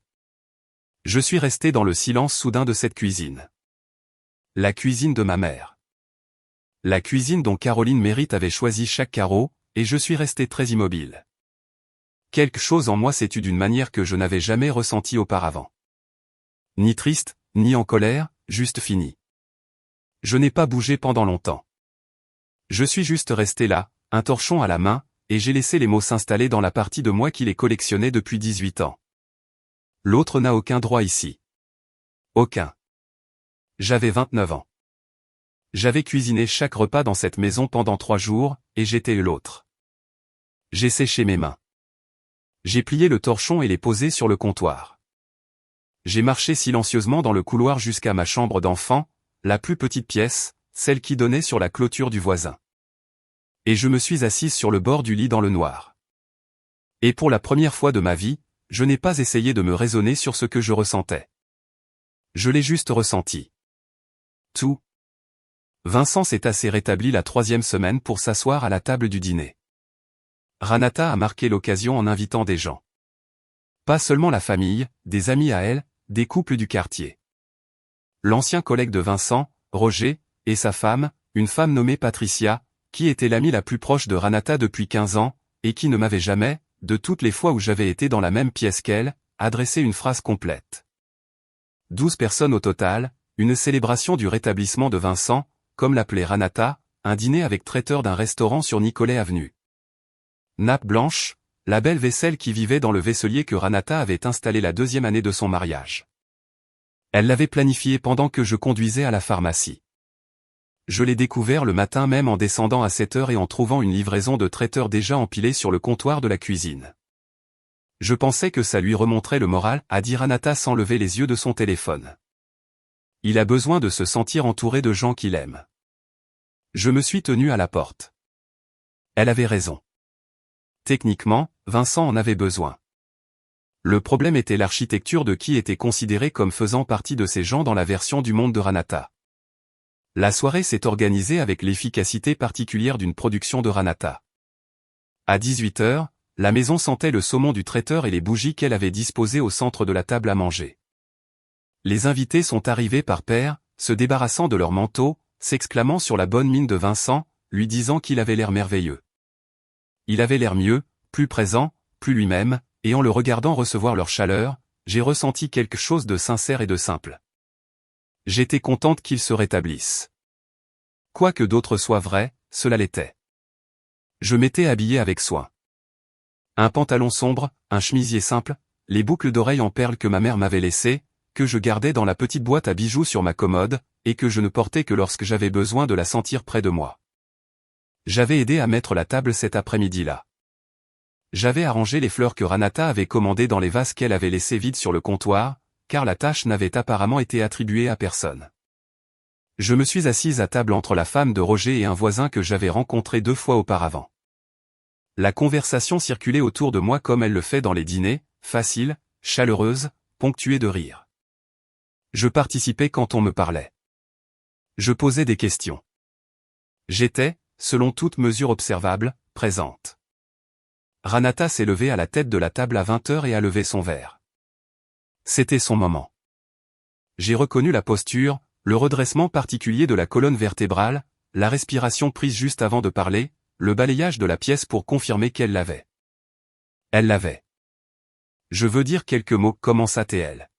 Je suis resté dans le silence soudain de cette cuisine. La cuisine de ma mère. La cuisine dont Caroline Mérite avait choisi chaque carreau, et je suis resté très immobile. Quelque chose en moi s'est tu d'une manière que je n'avais jamais ressentie auparavant. Ni triste, ni en colère, juste fini. Je n'ai pas bougé pendant longtemps. Je suis juste resté là, un torchon à la main, et j'ai laissé les mots s'installer dans la partie de moi qui les collectionnait depuis 18 ans. L'autre n'a aucun droit ici. Aucun. J'avais 29 ans. J'avais cuisiné chaque repas dans cette maison pendant 3 jours, et j'étais l'autre. J'ai séché mes mains. J'ai plié le torchon et les posé sur le comptoir. J'ai marché silencieusement dans le couloir jusqu'à ma chambre d'enfant, la plus petite pièce, celle qui donnait sur la clôture du voisin. Et je me suis assise sur le bord du lit dans le noir. Et pour la première fois de ma vie, je n'ai pas essayé de me raisonner sur ce que je ressentais. Je l'ai juste ressenti. Tout. Vincent s'est assez rétabli la 3e semaine pour s'asseoir à la table du dîner. Ranata a marqué l'occasion en invitant des gens. Pas seulement la famille, des amis à elle, des couples du quartier. L'ancien collègue de Vincent, Roger, et sa femme, une femme nommée Patricia, qui était l'amie la plus proche de Ranata depuis 15 ans, et qui ne m'avait jamais, de toutes les fois où j'avais été dans la même pièce qu'elle, adressé une phrase complète. 12 personnes au total, une célébration du rétablissement de Vincent, comme l'appelait Ranata, un dîner avec traiteur d'un restaurant sur Nicolet Avenue. Nappe blanche, la belle vaisselle qui vivait dans le vaisselier que Ranata avait installé la 2e année de son mariage. Elle l'avait planifié pendant que je conduisais à la pharmacie. Je l'ai découvert le matin même en descendant à 7 heures et en trouvant une livraison de traiteur déjà empilée sur le comptoir de la cuisine. Je pensais que ça lui remonterait le moral, a dit Ranata sans lever les yeux de son téléphone. Il a besoin de se sentir entouré de gens qu'il aime. Je me suis tenu à la porte. Elle avait raison. Techniquement, Vincent en avait besoin. Le problème était l'architecture de qui était considéré comme faisant partie de ces gens dans la version du monde de Ranata. La soirée s'est organisée avec l'efficacité particulière d'une production de Ranata. À 18 heures, la maison sentait le saumon du traiteur et les bougies qu'elle avait disposées au centre de la table à manger. Les invités sont arrivés par paires, se débarrassant de leurs manteaux, s'exclamant sur la bonne mine de Vincent, lui disant qu'il avait l'air merveilleux. Il avait l'air mieux, plus présent, plus lui-même, et en le regardant recevoir leur chaleur, j'ai ressenti quelque chose de sincère et de simple. J'étais contente qu'il se rétablisse. Quoi que d'autre soit vrai, cela l'était. Je m'étais habillé avec soin. Un pantalon sombre, un chemisier simple, les boucles d'oreilles en perles que ma mère m'avait laissées, que je gardais dans la petite boîte à bijoux sur ma commode, et que je ne portais que lorsque j'avais besoin de la sentir près de moi. J'avais aidé à mettre la table cet après-midi-là. J'avais arrangé les fleurs que Ranata avait commandées dans les vases qu'elle avait laissés vides sur le comptoir, car la tâche n'avait apparemment été attribuée à personne. Je me suis assise à table entre la femme de Roger et un voisin que j'avais rencontré 2 fois auparavant. La conversation circulait autour de moi comme elle le fait dans les dîners, facile, chaleureuse, ponctuée de rire. Je participais quand on me parlait. Je posais des questions. J'étais, selon toute mesure observable, présente. Ranata s'est levée à la tête de la table à 20 heures et a levé son verre. C'était son moment. J'ai reconnu la posture, le redressement particulier de la colonne vertébrale, la respiration prise juste avant de parler, le balayage de la pièce pour confirmer qu'elle l'avait. Elle l'avait. Je veux dire quelques mots, commença-t-elle.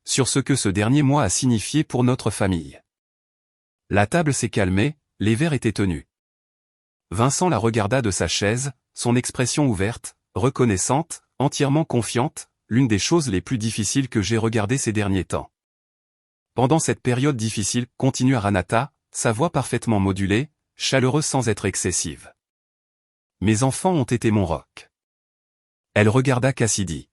Sur ce que ce dernier mois a signifié pour notre famille. La table s'est calmée, les verres étaient tenus. Vincent la regarda de sa chaise, son expression ouverte, reconnaissante, entièrement confiante, l'une des choses les plus difficiles que j'ai regardées ces derniers temps. Pendant cette période difficile, continua Ranata, sa voix parfaitement modulée, chaleureuse sans être excessive. Mes enfants ont été mon roc. Elle regarda Cassidy.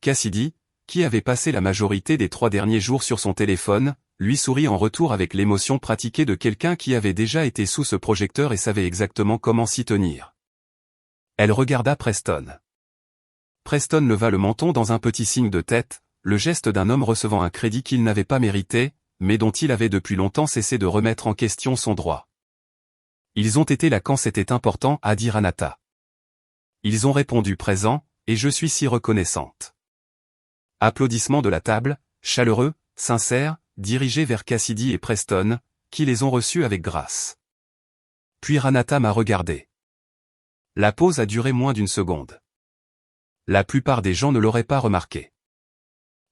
Cassidy, qui avait passé la majorité des 3 derniers jours sur son téléphone, lui sourit en retour avec l'émotion pratiquée de quelqu'un qui avait déjà été sous ce projecteur et savait exactement comment s'y tenir. Elle regarda Preston. Preston leva le menton dans un petit signe de tête, le geste d'un homme recevant un crédit qu'il n'avait pas mérité, mais dont il avait depuis longtemps cessé de remettre en question son droit. Ils ont été là quand c'était important, a dit Ranata. Ils ont répondu présent, et je suis si reconnaissante. Applaudissements de la table, chaleureux, sincères, dirigés vers Cassidy et Preston, qui les ont reçus avec grâce. Puis Ranata m'a regardé. La pause a duré moins d'1 seconde. La plupart des gens ne l'auraient pas remarqué.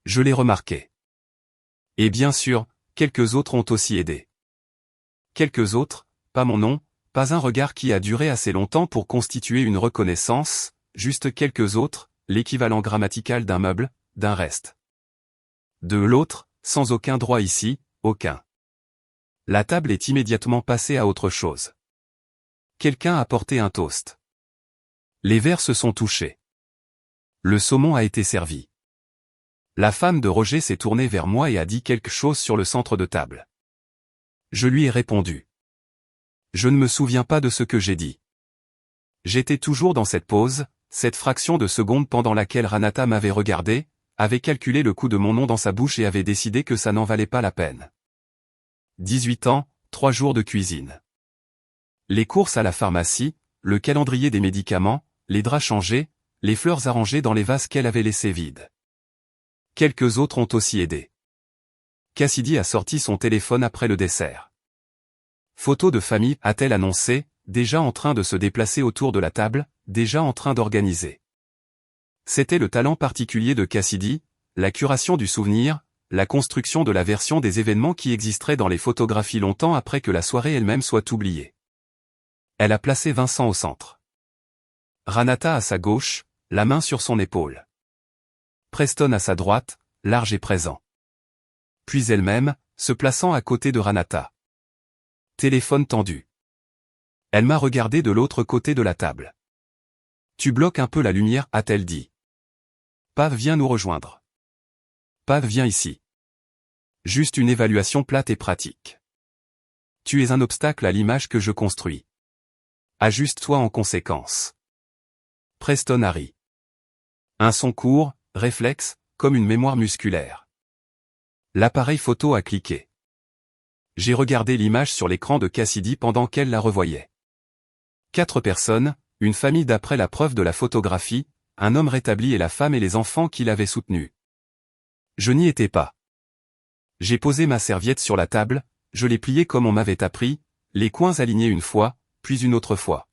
Je l'ai remarqué. Et bien sûr, quelques autres ont aussi aidé. Quelques autres, pas mon nom, pas un regard qui a duré assez longtemps pour constituer une reconnaissance, juste quelques autres, l'équivalent grammatical d'un meuble, d'un reste. De l'autre, sans aucun droit ici, aucun. La table est immédiatement passée à autre chose. Quelqu'un a porté un toast. Les verres se sont touchés. Le saumon a été servi. La femme de Roger s'est tournée vers moi et a dit quelque chose sur le centre de table. Je lui ai répondu. Je ne me souviens pas de ce que j'ai dit. J'étais toujours dans cette pause, cette fraction de seconde pendant laquelle Ranata m'avait regardé, avait calculé le coût de mon nom dans sa bouche et avait décidé que ça n'en valait pas la peine. 18 ans, 3 jours de cuisine. Les courses à la pharmacie, le calendrier des médicaments, les draps changés, les fleurs arrangées dans les vases qu'elle avait laissés vides. Quelques autres ont aussi aidé. Cassidy a sorti son téléphone après le dessert. Photo de famille, a-t-elle annoncé, déjà en train de se déplacer autour de la table, déjà en train d'organiser. C'était le talent particulier de Cassidy, la curation du souvenir, la construction de la version des événements qui existerait dans les photographies longtemps après que la soirée elle-même soit oubliée. Elle a placé Vincent au centre. Ranata à sa gauche, la main sur son épaule. Preston à sa droite, large et présent. Puis elle-même, se plaçant à côté de Ranata. Téléphone tendu. Elle m'a regardé de l'autre côté de la table. Tu bloques un peu la lumière, a-t-elle dit. Pav viens nous rejoindre. Pav viens ici. Juste une évaluation plate et pratique. Tu es un obstacle à l'image que je construis. Ajuste-toi en conséquence. Preston a ri. Un son court, réflexe, comme une mémoire musculaire. L'appareil photo a cliqué. J'ai regardé l'image sur l'écran de Cassidy pendant qu'elle la revoyait. 4 personnes, une famille d'après la preuve de la photographie, un homme rétabli et la femme et les enfants qui l'avaient soutenu. Je n'y étais pas. J'ai posé ma serviette sur la table, je l'ai pliée comme on m'avait appris, les coins alignés une fois, puis une autre fois.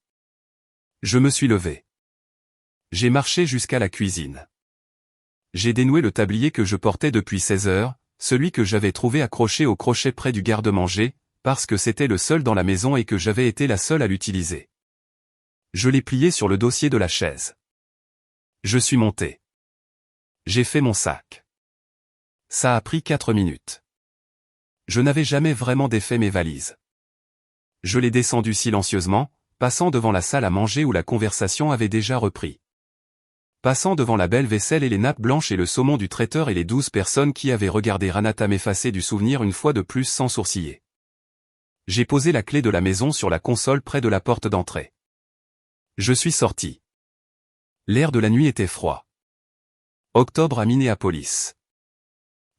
Je me suis levé. J'ai marché jusqu'à la cuisine. J'ai dénoué le tablier que je portais depuis 16 heures, celui que j'avais trouvé accroché au crochet près du garde-manger, parce que c'était le seul dans la maison et que j'avais été la seule à l'utiliser. Je l'ai plié sur le dossier de la chaise. Je suis monté. J'ai fait mon sac. Ça a pris 4 minutes. Je n'avais jamais vraiment défait mes valises. Je l'ai descendu silencieusement, passant devant la salle à manger où la conversation avait déjà repris. Passant devant la belle vaisselle et les nappes blanches et le saumon du traiteur et les 12 personnes qui avaient regardé Ranata m'effacer du souvenir une fois de plus sans sourciller. J'ai posé la clé de la maison sur la console près de la porte d'entrée. Je suis sorti. L'air de la nuit était froid. Octobre à Minneapolis.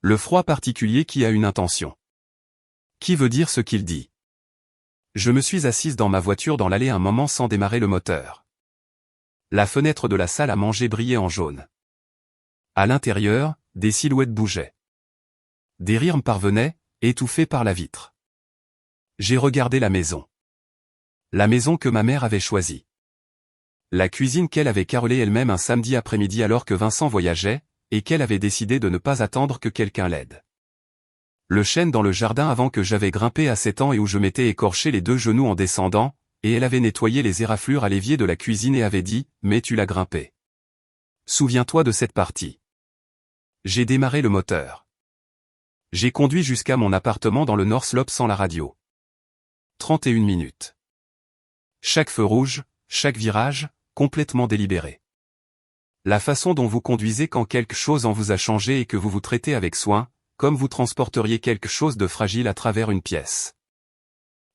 Le froid particulier qui a une intention. Qui veut dire ce qu'il dit. Je me suis assise dans ma voiture dans l'allée un moment sans démarrer le moteur. La fenêtre de la salle à manger brillait en jaune. À l'intérieur, des silhouettes bougeaient. Des rires me parvenaient, étouffés par la vitre. J'ai regardé la maison. La maison que ma mère avait choisie. La cuisine qu'elle avait carrelée elle-même un samedi après-midi alors que Vincent voyageait, et qu'elle avait décidé de ne pas attendre que quelqu'un l'aide. Le chêne dans le jardin avant que j'avais grimpé à 7 ans et où je m'étais écorché les 2 genoux en descendant, et elle avait nettoyé les éraflures à l'évier de la cuisine et avait dit « Mais tu l'as grimpé. » Souviens-toi de cette partie. J'ai démarré le moteur. J'ai conduit jusqu'à mon appartement dans le North Slope sans la radio. 31 minutes. Chaque feu rouge, chaque virage, complètement délibéré. La façon dont vous conduisez quand quelque chose en vous a changé et que vous vous traitez avec soin, comme vous transporteriez quelque chose de fragile à travers une pièce.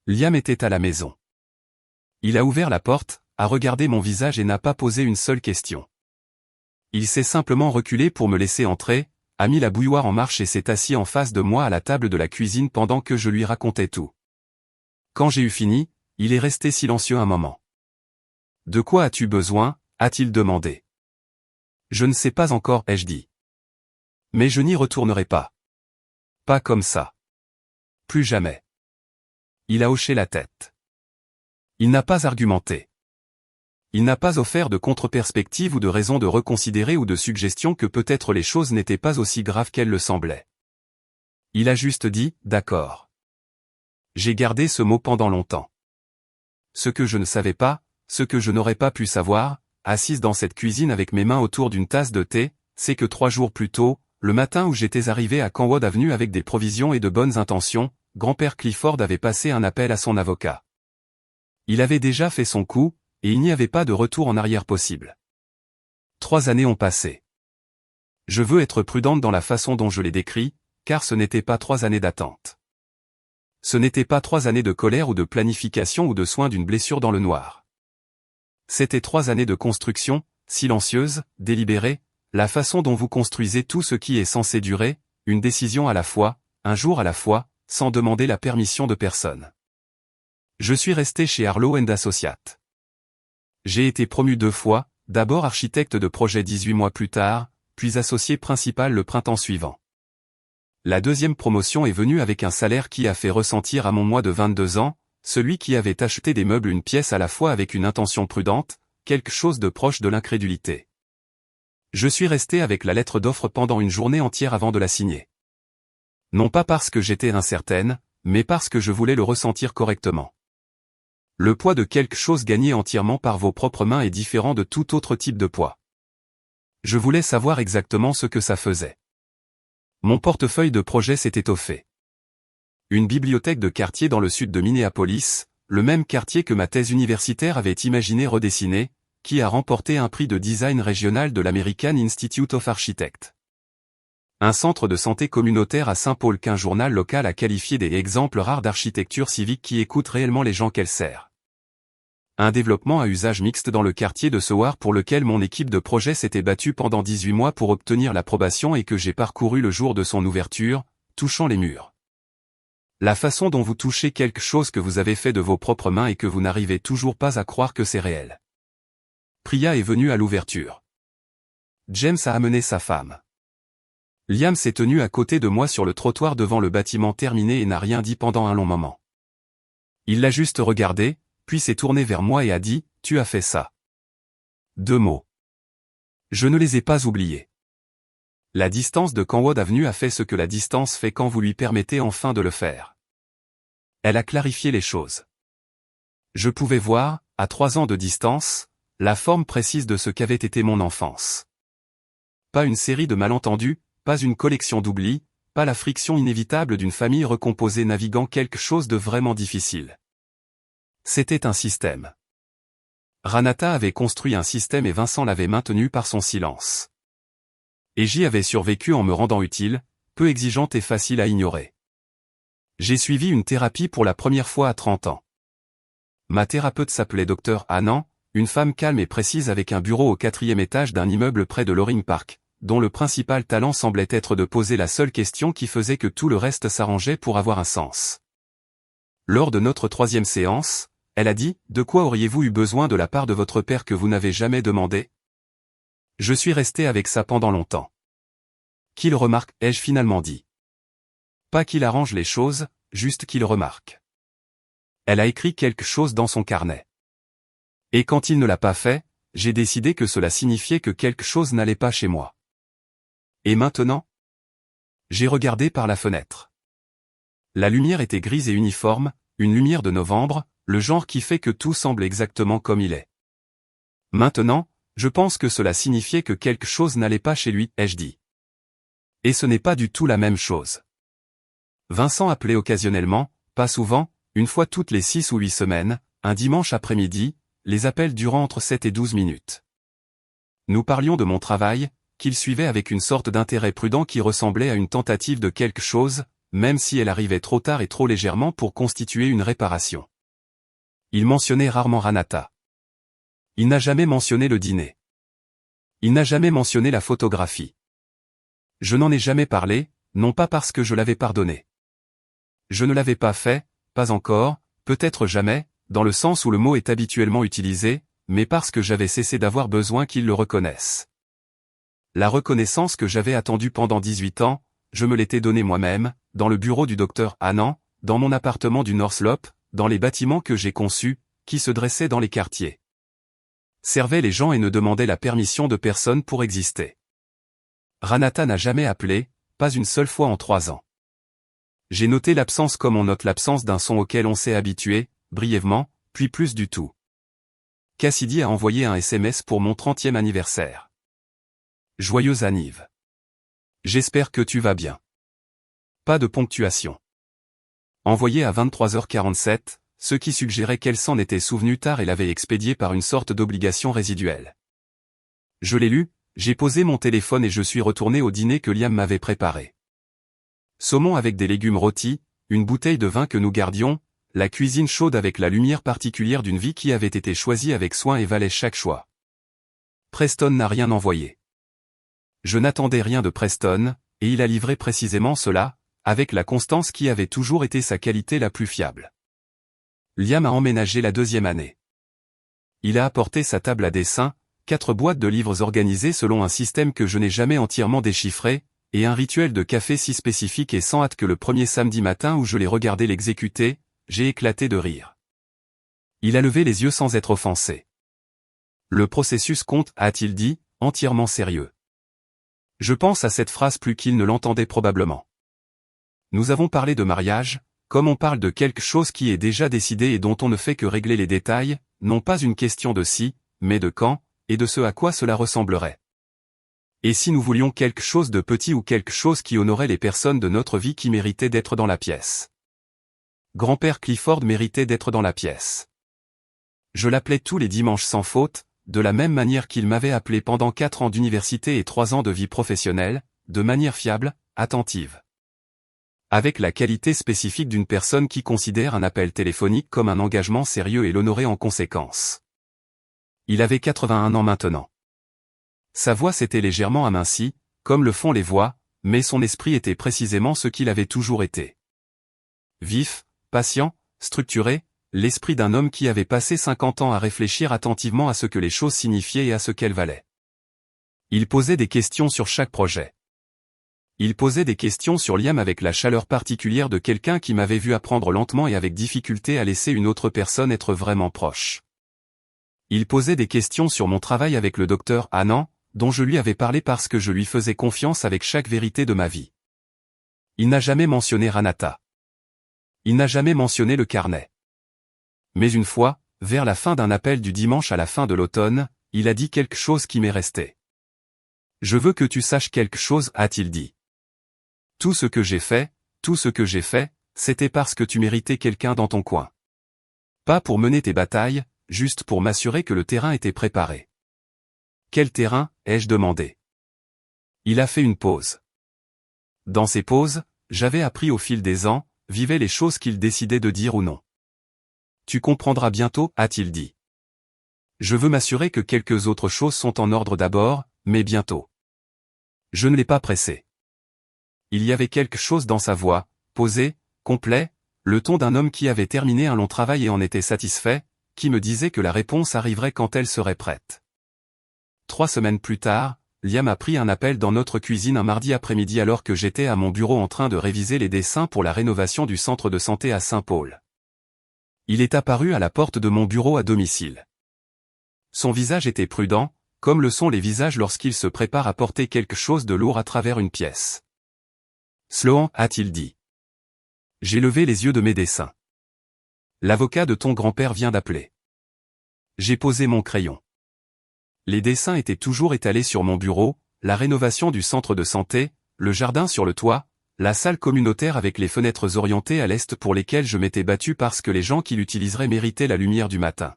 Liam était à la maison. Il a ouvert la porte, a regardé mon visage et n'a pas posé une seule question. Il s'est simplement reculé pour me laisser entrer, a mis la bouilloire en marche et s'est assis en face de moi à la table de la cuisine pendant que je lui racontais tout. Quand j'ai eu fini, il est resté silencieux un moment. « De quoi as-tu besoin ?» a-t-il demandé. « Je ne sais pas encore, ai-je dit. Mais je n'y retournerai pas. Pas comme ça. Plus jamais. » Il a hoché la tête. Il n'a pas argumenté. Il n'a pas offert de contre-perspective ou de raison de reconsidérer ou de suggestion que peut-être les choses n'étaient pas aussi graves qu'elles le semblaient. Il a juste dit « d'accord ». J'ai gardé ce mot pendant longtemps. Ce que je ne savais pas, ce que je n'aurais pas pu savoir, assise dans cette cuisine avec mes mains autour d'une tasse de thé, c'est que 3 jours plus tôt, le matin où j'étais arrivé à Canwood Avenue avec des provisions et de bonnes intentions, grand-père Clifford avait passé un appel à son avocat. Il avait déjà fait son coup, et il n'y avait pas de retour en arrière possible. 3 années ont passé. Je veux être prudente dans la façon dont je les décris, car ce n'était pas 3 années d'attente. Ce n'était pas 3 années de colère ou de planification ou de soin d'une blessure dans le noir. C'était 3 années de construction, silencieuse, délibérée, la façon dont vous construisez tout ce qui est censé durer, une décision à la fois, un jour à la fois, sans demander la permission de personne. Je suis resté chez Harlow & Associates. J'ai été promu 2 fois, d'abord architecte de projet 18 mois plus tard, puis associé principal le printemps suivant. La deuxième promotion est venue avec un salaire qui a fait ressentir à mon moi de 22 ans, celui qui avait acheté des meubles une pièce à la fois avec une intention prudente, quelque chose de proche de l'incrédulité. Je suis resté avec la lettre d'offre pendant une journée entière avant de la signer. Non pas parce que j'étais incertaine, mais parce que je voulais le ressentir correctement. Le poids de quelque chose gagné entièrement par vos propres mains est différent de tout autre type de poids. Je voulais savoir exactement ce que ça faisait. Mon portefeuille de projet s'est étoffé. Une bibliothèque de quartier dans le sud de Minneapolis, le même quartier que ma thèse universitaire avait imaginé redessiner, qui a remporté un prix de design régional de l'American Institute of Architects. Un centre de santé communautaire à Saint-Paul qu'un journal local a qualifié des exemples rares d'architecture civique qui écoute réellement les gens qu'elle sert. Un développement à usage mixte dans le quartier de Seward pour lequel mon équipe de projet s'était battue pendant 18 mois pour obtenir l'approbation et que j'ai parcouru le jour de son ouverture, touchant les murs. La façon dont vous touchez quelque chose que vous avez fait de vos propres mains et que vous n'arrivez toujours pas à croire que c'est réel. Priya est venu à l'ouverture. James a amené sa femme. Liam s'est tenu à côté de moi sur le trottoir devant le bâtiment terminé et n'a rien dit pendant un long moment. Il l'a juste regardé, puis s'est tourné vers moi et a dit « Tu as fait ça ». 2 mots. Je ne les ai pas oubliés. La distance de Canwood Avenue a fait ce que la distance fait quand vous lui permettez enfin de le faire. Elle a clarifié les choses. Je pouvais voir, à 3 ans de distance, la forme précise de ce qu'avait été mon enfance. Pas une série de malentendus, pas une collection d'oublis, pas la friction inévitable d'une famille recomposée naviguant quelque chose de vraiment difficile. C'était un système. Ranata avait construit un système et Vincent l'avait maintenu par son silence. Et j'y avais survécu en me rendant utile, peu exigeante et facile à ignorer. J'ai suivi une thérapie pour la première fois à 30 ans. Ma thérapeute s'appelait Dr Annan, une femme calme et précise avec un bureau au 4e étage d'un immeuble près de Loring Park, dont le principal talent semblait être de poser la seule question qui faisait que tout le reste s'arrangeait pour avoir un sens. Lors de notre 3e séance, elle a dit « De quoi auriez-vous eu besoin de la part de votre père que vous n'avez jamais demandé ?» Je suis resté avec ça pendant longtemps. Qu'il remarque, ai-je finalement dit. Pas qu'il arrange les choses, juste qu'il remarque. Elle a écrit quelque chose dans son carnet. Et quand il ne l'a pas fait, j'ai décidé que cela signifiait que quelque chose n'allait pas chez moi. Et maintenant ? J'ai regardé par la fenêtre. La lumière était grise et uniforme, une lumière de novembre, le genre qui fait que tout semble exactement comme il est. Maintenant, Je pense que cela signifiait que quelque chose n'allait pas chez lui, ai-je dit. Et ce n'est pas du tout la même chose. Vincent appelait occasionnellement, pas souvent, une fois toutes les 6 ou 8 semaines, un dimanche après-midi, les appels durant entre 7 et 12 minutes. Nous parlions de mon travail, qu'il suivait avec une sorte d'intérêt prudent qui ressemblait à une tentative de quelque chose, même si elle arrivait trop tard et trop légèrement pour constituer une réparation. Il mentionnait rarement Ranata. Il n'a jamais mentionné le dîner. Il n'a jamais mentionné la photographie. Je n'en ai jamais parlé, non pas parce que je l'avais pardonné. Je ne l'avais pas fait, pas encore, peut-être jamais, dans le sens où le mot est habituellement utilisé, mais parce que j'avais cessé d'avoir besoin qu'ils le reconnaissent. La reconnaissance que j'avais attendue pendant 18 ans, je me l'étais donnée moi-même, dans le bureau du docteur Anand, dans mon appartement du North Slope, dans les bâtiments que j'ai conçus, qui se dressaient dans les quartiers. Servaient les gens et ne demandaient la permission de personne pour exister. Ranata n'a jamais appelé, pas une seule fois en 3 ans. J'ai noté l'absence comme on note l'absence d'un son auquel on s'est habitué, brièvement, puis plus du tout. Cassidy a envoyé un SMS pour mon 30e anniversaire. Joyeuse anniv. J'espère que tu vas bien. Pas de ponctuation. Envoyé à 23h47, ce qui suggérait qu'elle s'en était souvenue tard et l'avait expédié par une sorte d'obligation résiduelle. Je l'ai lu, j'ai posé mon téléphone et je suis retourné au dîner que Liam m'avait préparé. Saumon avec des légumes rôtis, une bouteille de vin que nous gardions, la cuisine chaude avec la lumière particulière d'une vie qui avait été choisie avec soin et valait chaque choix. Preston n'a rien envoyé. Je n'attendais rien de Preston, et il a livré précisément cela, avec la constance qui avait toujours été sa qualité la plus fiable. Liam a emménagé la 2e année. Il a apporté sa table à dessin, 4 boîtes de livres organisées selon un système que je n'ai jamais entièrement déchiffré, et un rituel de café si spécifique et sans hâte que le premier samedi matin où je l'ai regardé l'exécuter, j'ai éclaté de rire. Il a levé les yeux sans être offensé. Le processus compte, a-t-il dit, entièrement sérieux. Je pense à cette phrase plus qu'il ne l'entendait probablement. Nous avons parlé de mariage, comme on parle de quelque chose qui est déjà décidé et dont on ne fait que régler les détails, non pas une question de si, mais de quand, et de ce à quoi cela ressemblerait. Et si nous voulions quelque chose de petit ou quelque chose qui honorait les personnes de notre vie qui méritaient d'être dans la pièce. Grand-père Clifford méritait d'être dans la pièce. Je l'appelais tous les dimanches sans faute, de la même manière qu'il m'avait appelé pendant 4 ans d'université et 3 ans de vie professionnelle, de manière fiable, attentive. Avec la qualité spécifique d'une personne qui considère un appel téléphonique comme un engagement sérieux et l'honorer en conséquence. Il avait 81 ans maintenant. Sa voix s'était légèrement amincie, comme le font les voix, mais son esprit était précisément ce qu'il avait toujours été. Vif, patient, structuré, l'esprit d'un homme qui avait passé 50 ans à réfléchir attentivement à ce que les choses signifiaient et à ce qu'elles valaient. Il posait des questions sur chaque projet. Il posait des questions sur Liam avec la chaleur particulière de quelqu'un qui m'avait vu apprendre lentement et avec difficulté à laisser une autre personne être vraiment proche. Il posait des questions sur mon travail avec le docteur Anand, dont je lui avais parlé parce que je lui faisais confiance avec chaque vérité de ma vie. Il n'a jamais mentionné Ranata. Il n'a jamais mentionné le carnet. Mais une fois, vers la fin d'un appel du dimanche à la fin de l'automne, il a dit quelque chose qui m'est resté. « Je veux que tu saches quelque chose, a-t-il dit. Tout ce que j'ai fait, c'était parce que tu méritais quelqu'un dans ton coin. Pas pour mener tes batailles, juste pour m'assurer que le terrain était préparé. » Quel terrain, ai-je demandé. Il a fait une pause. Dans ces pauses, j'avais appris au fil des ans, vivaient les choses qu'il décidait de dire ou non. Tu comprendras bientôt, a-t-il dit. Je veux m'assurer que quelques autres choses sont en ordre d'abord, mais bientôt. Je ne l'ai pas pressé. Il y avait quelque chose dans sa voix, posé, complet, le ton d'un homme qui avait terminé un long travail et en était satisfait, qui me disait que la réponse arriverait quand elle serait prête. 3 semaines plus tard, Liam a pris un appel dans notre cuisine un mardi après-midi alors que j'étais à mon bureau en train de réviser les dessins pour la rénovation du centre de santé à Saint-Paul. Il est apparu à la porte de mon bureau à domicile. Son visage était prudent, comme le sont les visages lorsqu'ils se préparent à porter quelque chose de lourd à travers une pièce. Sloan, a-t-il dit. J'ai levé les yeux de mes dessins. L'avocat de ton grand-père vient d'appeler. J'ai posé mon crayon. Les dessins étaient toujours étalés sur mon bureau, la rénovation du centre de santé, le jardin sur le toit, la salle communautaire avec les fenêtres orientées à l'est pour lesquelles je m'étais battu parce que les gens qui l'utiliseraient méritaient la lumière du matin.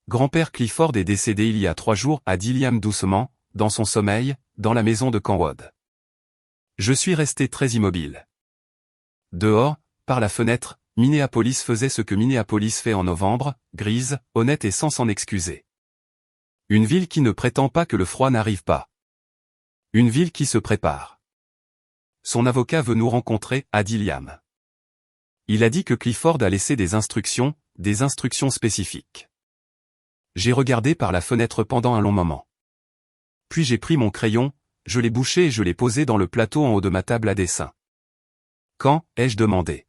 Grand-père Clifford est décédé il y a 3 jours, a dit Liam doucement, dans son sommeil, dans la maison de Canwood. Je suis resté très immobile. Dehors, par la fenêtre, Minneapolis faisait ce que Minneapolis fait en novembre, grise, honnête et sans s'en excuser. Une ville qui ne prétend pas que le froid n'arrive pas. Une ville qui se prépare. Son avocat veut nous rencontrer, a dit Liam. Il a dit que Clifford a laissé des instructions spécifiques. J'ai regardé par la fenêtre pendant un long moment. Puis j'ai pris mon crayon, je l'ai bouché et je l'ai posé dans le plateau en haut de ma table à dessin. Quand, ai-je demandé.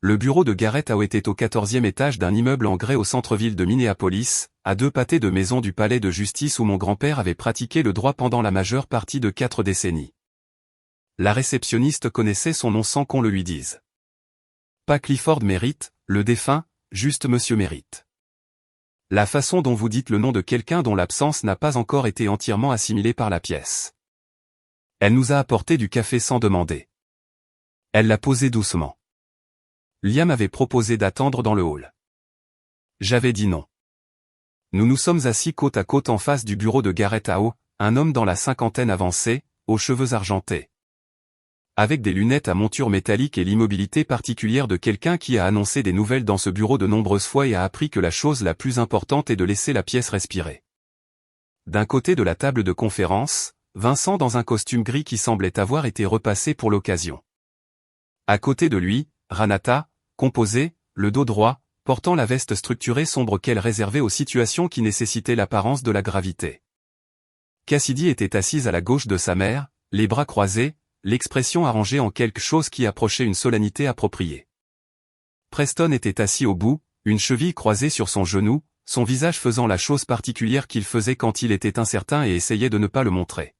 Le bureau de Garrett Howe était au 14e étage d'un immeuble en grès au centre-ville de Minneapolis, à 2 pâtés de maison du palais de justice où mon grand-père avait pratiqué le droit pendant la majeure partie de 4 décennies. La réceptionniste connaissait son nom sans qu'on le lui dise. Pas Clifford Merritt, le défunt, juste Monsieur Merritt. La façon dont vous dites le nom de quelqu'un dont l'absence n'a pas encore été entièrement assimilée par la pièce. Elle nous a apporté du café sans demander. Elle l'a posé doucement. Liam avait proposé d'attendre dans le hall. J'avais dit non. Nous nous sommes assis côte à côte en face du bureau de Garrett Howe, un homme dans la cinquantaine avancée, aux cheveux argentés. Avec des lunettes à monture métallique et l'immobilité particulière de quelqu'un qui a annoncé des nouvelles dans ce bureau de nombreuses fois et a appris que la chose la plus importante est de laisser la pièce respirer. D'un côté de la table de conférence, Vincent dans un costume gris qui semblait avoir été repassé pour l'occasion. À côté de lui, Ranata, composée, le dos droit, portant la veste structurée sombre qu'elle réservait aux situations qui nécessitaient l'apparence de la gravité. Cassidy était assise à la gauche de sa mère, les bras croisés, l'expression arrangée en quelque chose qui approchait une solennité appropriée. Preston était assis au bout, une cheville croisée sur son genou, son visage faisant la chose particulière qu'il faisait quand il était incertain et essayait de ne pas le montrer.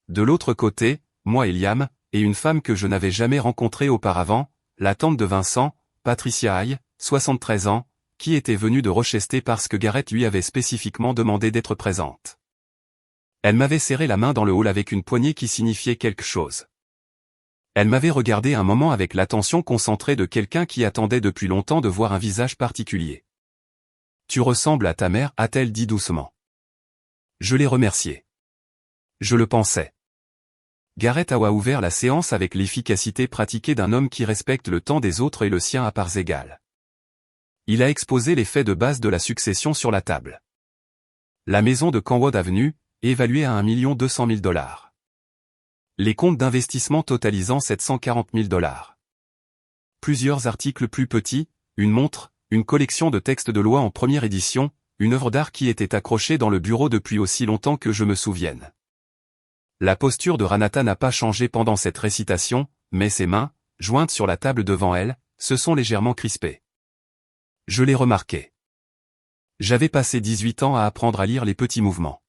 De l'autre côté, moi et Liam, et une femme que je n'avais jamais rencontrée auparavant, la tante de Vincent, Patricia Haye, 73 ans, qui était venue de Rochester parce que Garrett lui avait spécifiquement demandé d'être présente. Elle m'avait serré la main dans le hall avec une poignée qui signifiait quelque chose. Elle m'avait regardé un moment avec l'attention concentrée de quelqu'un qui attendait depuis longtemps de voir un visage particulier. « Tu ressembles à ta mère » a-t-elle dit doucement. Je l'ai remerciée. Je le pensais. Garrett Howe a ouvert la séance avec l'efficacité pratiquée d'un homme qui respecte le temps des autres et le sien à parts égales. Il a exposé les faits de base de la succession sur la table. La maison de Canwood Avenue, évaluée à $1 200 000. Les comptes d'investissement totalisant $740 000. Plusieurs articles plus petits, une montre, une collection de textes de loi en première édition, une œuvre d'art qui était accrochée dans le bureau depuis aussi longtemps que je me souvienne. La posture de Ranata n'a pas changé pendant cette récitation, mais ses mains, jointes sur la table devant elle, se sont légèrement crispées. Je l'ai remarqué. J'avais passé 18 ans à apprendre à lire les petits mouvements.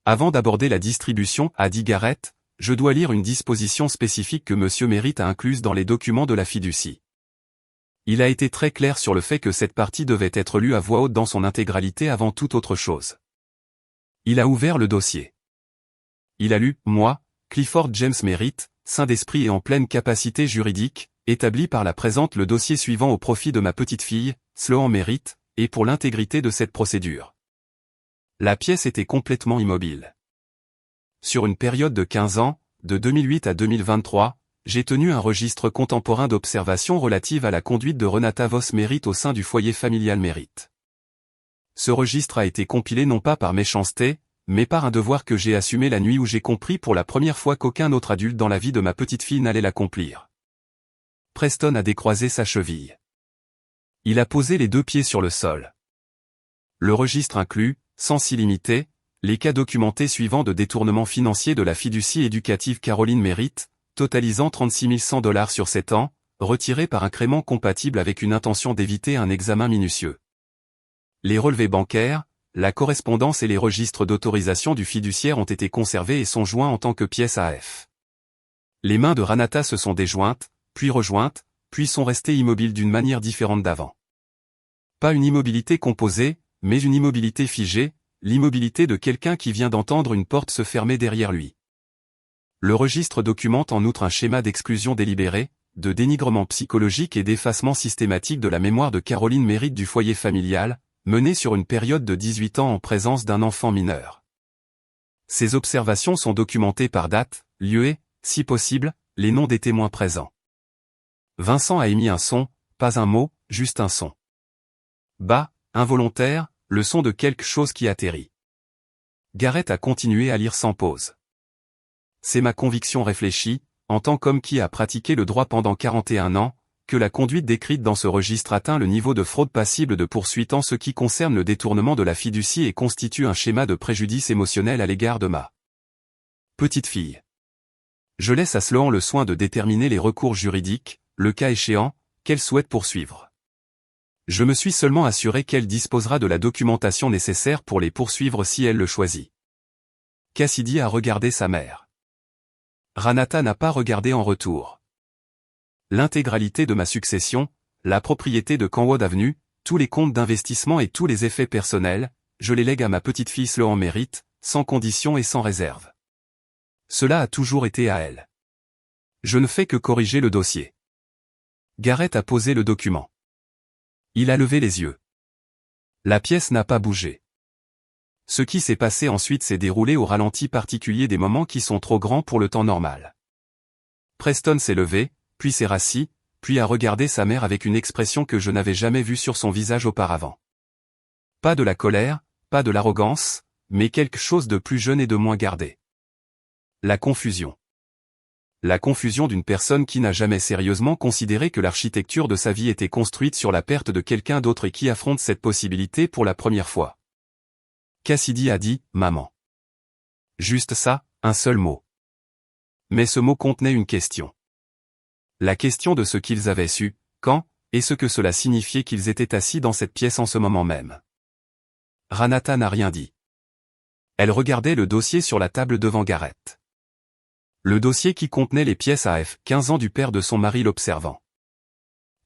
Avant d'aborder la distribution, a dit Garrett, je dois lire une disposition spécifique que Monsieur Merritt a incluse dans les documents de la fiducie. Il a été très clair sur le fait que cette partie devait être lue à voix haute dans son intégralité avant toute autre chose. Il a ouvert le dossier. Il a lu, moi, Clifford James Merritt, saint d'esprit et en pleine capacité juridique, établi par la présente le dossier suivant au profit de ma petite-fille, Sloan Merritt, et pour l'intégrité de cette procédure. La pièce était complètement immobile. Sur une période de 15 ans, de 2008 à 2023, j'ai tenu un registre contemporain d'observations relatives à la conduite de Renata Voss Merritt au sein du foyer familial Merritt. Ce registre a été compilé non pas par méchanceté, mais par un devoir que j'ai assumé la nuit où j'ai compris pour la première fois qu'aucun autre adulte dans la vie de ma petite-fille n'allait l'accomplir. Preston a décroisé sa cheville. Il a posé les 2 pieds sur le sol. Le registre inclut, sans illimité, les cas documentés suivants de détournement financier de la fiducie éducative Caroline Merritt, totalisant $36 100 sur 7 ans, retirés par incrément compatible avec une intention d'éviter un examen minutieux. Les relevés bancaires, la correspondance et les registres d'autorisation du fiduciaire ont été conservés et sont joints en tant que pièces AF. Les mains de Ranata se sont déjointes, puis rejointes, puis sont restées immobiles d'une manière différente d'avant. Pas une immobilité composée, mais une immobilité figée, l'immobilité de quelqu'un qui vient d'entendre une porte se fermer derrière lui. Le registre documente en outre un schéma d'exclusion délibérée, de dénigrement psychologique et d'effacement systématique de la mémoire de Caroline Mérite du foyer familial, mené sur une période de 18 ans en présence d'un enfant mineur. Ces observations sont documentées par date, lieu et, si possible, les noms des témoins présents. Vincent a émis un son, pas un mot, juste un son. Bas, involontaire, le son de quelque chose qui atterrit. Gareth a continué à lire sans pause. C'est ma conviction réfléchie, en tant qu'homme qui a pratiqué le droit pendant 41 ans, que la conduite décrite dans ce registre atteint le niveau de fraude passible de poursuite en ce qui concerne le détournement de la fiducie et constitue un schéma de préjudice émotionnel à l'égard de ma petite fille. Je laisse à Sloan le soin de déterminer les recours juridiques, le cas échéant, qu'elle souhaite poursuivre. Je me suis seulement assuré qu'elle disposera de la documentation nécessaire pour les poursuivre si elle le choisit. Cassidy a regardé sa mère. Ranata n'a pas regardé en retour. L'intégralité de ma succession, la propriété de Canwood Avenue, tous les comptes d'investissement et tous les effets personnels, je les lègue à ma petite-fille Sloan Mérite, sans condition et sans réserve. Cela a toujours été à elle. Je ne fais que corriger le dossier. Gareth a posé le document. Il a levé les yeux. La pièce n'a pas bougé. Ce qui s'est passé ensuite s'est déroulé au ralenti particulier des moments qui sont trop grands pour le temps normal. Preston s'est levé, puis s'est rassis, puis a regardé sa mère avec une expression que je n'avais jamais vue sur son visage auparavant. Pas de la colère, pas de l'arrogance, mais quelque chose de plus jeune et de moins gardé. La confusion. La confusion d'une personne qui n'a jamais sérieusement considéré que l'architecture de sa vie était construite sur la perte de quelqu'un d'autre et qui affronte cette possibilité pour la première fois. Cassidy a dit « Maman ». Juste ça, un seul mot. Mais ce mot contenait une question. La question de ce qu'ils avaient su, quand, et ce que cela signifiait qu'ils étaient assis dans cette pièce en ce moment même. Ranata n'a rien dit. Elle regardait le dossier sur la table devant Gareth. Le dossier qui contenait les pièces AF, 15 ans du père de son mari l'observant.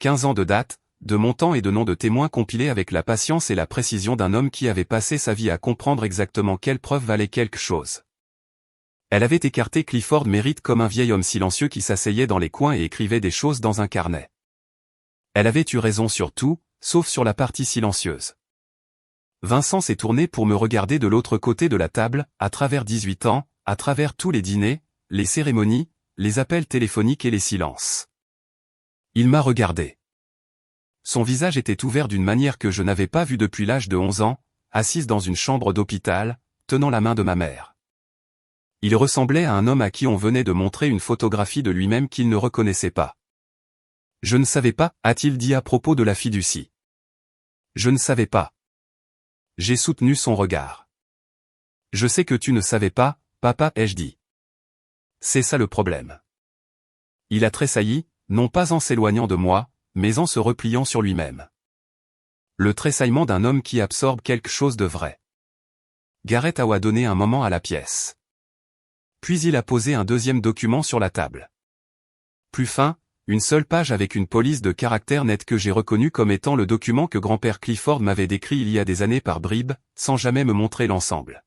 15 ans de date, de montant et de nom de témoins compilés avec la patience et la précision d'un homme qui avait passé sa vie à comprendre exactement quelle preuve valait quelque chose. Elle avait écarté Clifford Mérite comme un vieil homme silencieux qui s'asseyait dans les coins et écrivait des choses dans un carnet. Elle avait eu raison sur tout, sauf sur la partie silencieuse. Vincent s'est tourné pour me regarder de l'autre côté de la table, à travers 18 ans, à travers tous les dîners, les cérémonies, les appels téléphoniques et les silences. Il m'a regardé. Son visage était ouvert d'une manière que je n'avais pas vue depuis l'âge de 11 ans, assise dans une chambre d'hôpital, tenant la main de ma mère. Il ressemblait à un homme à qui on venait de montrer une photographie de lui-même qu'il ne reconnaissait pas. « Je ne savais pas », a-t-il dit à propos de la fiducie. « Je ne savais pas. » J'ai soutenu son regard. « Je sais que tu ne savais pas, papa, ai-je dit. C'est ça le problème. » Il a tressailli, non pas en s'éloignant de moi, mais en se repliant sur lui-même. Le tressaillement d'un homme qui absorbe quelque chose de vrai. Gareth a donné un moment à la pièce. Puis il a posé un deuxième document sur la table. Plus fin, une seule page avec une police de caractère net que j'ai reconnu comme étant le document que grand-père Clifford m'avait décrit il y a des années par bribes, sans jamais me montrer l'ensemble.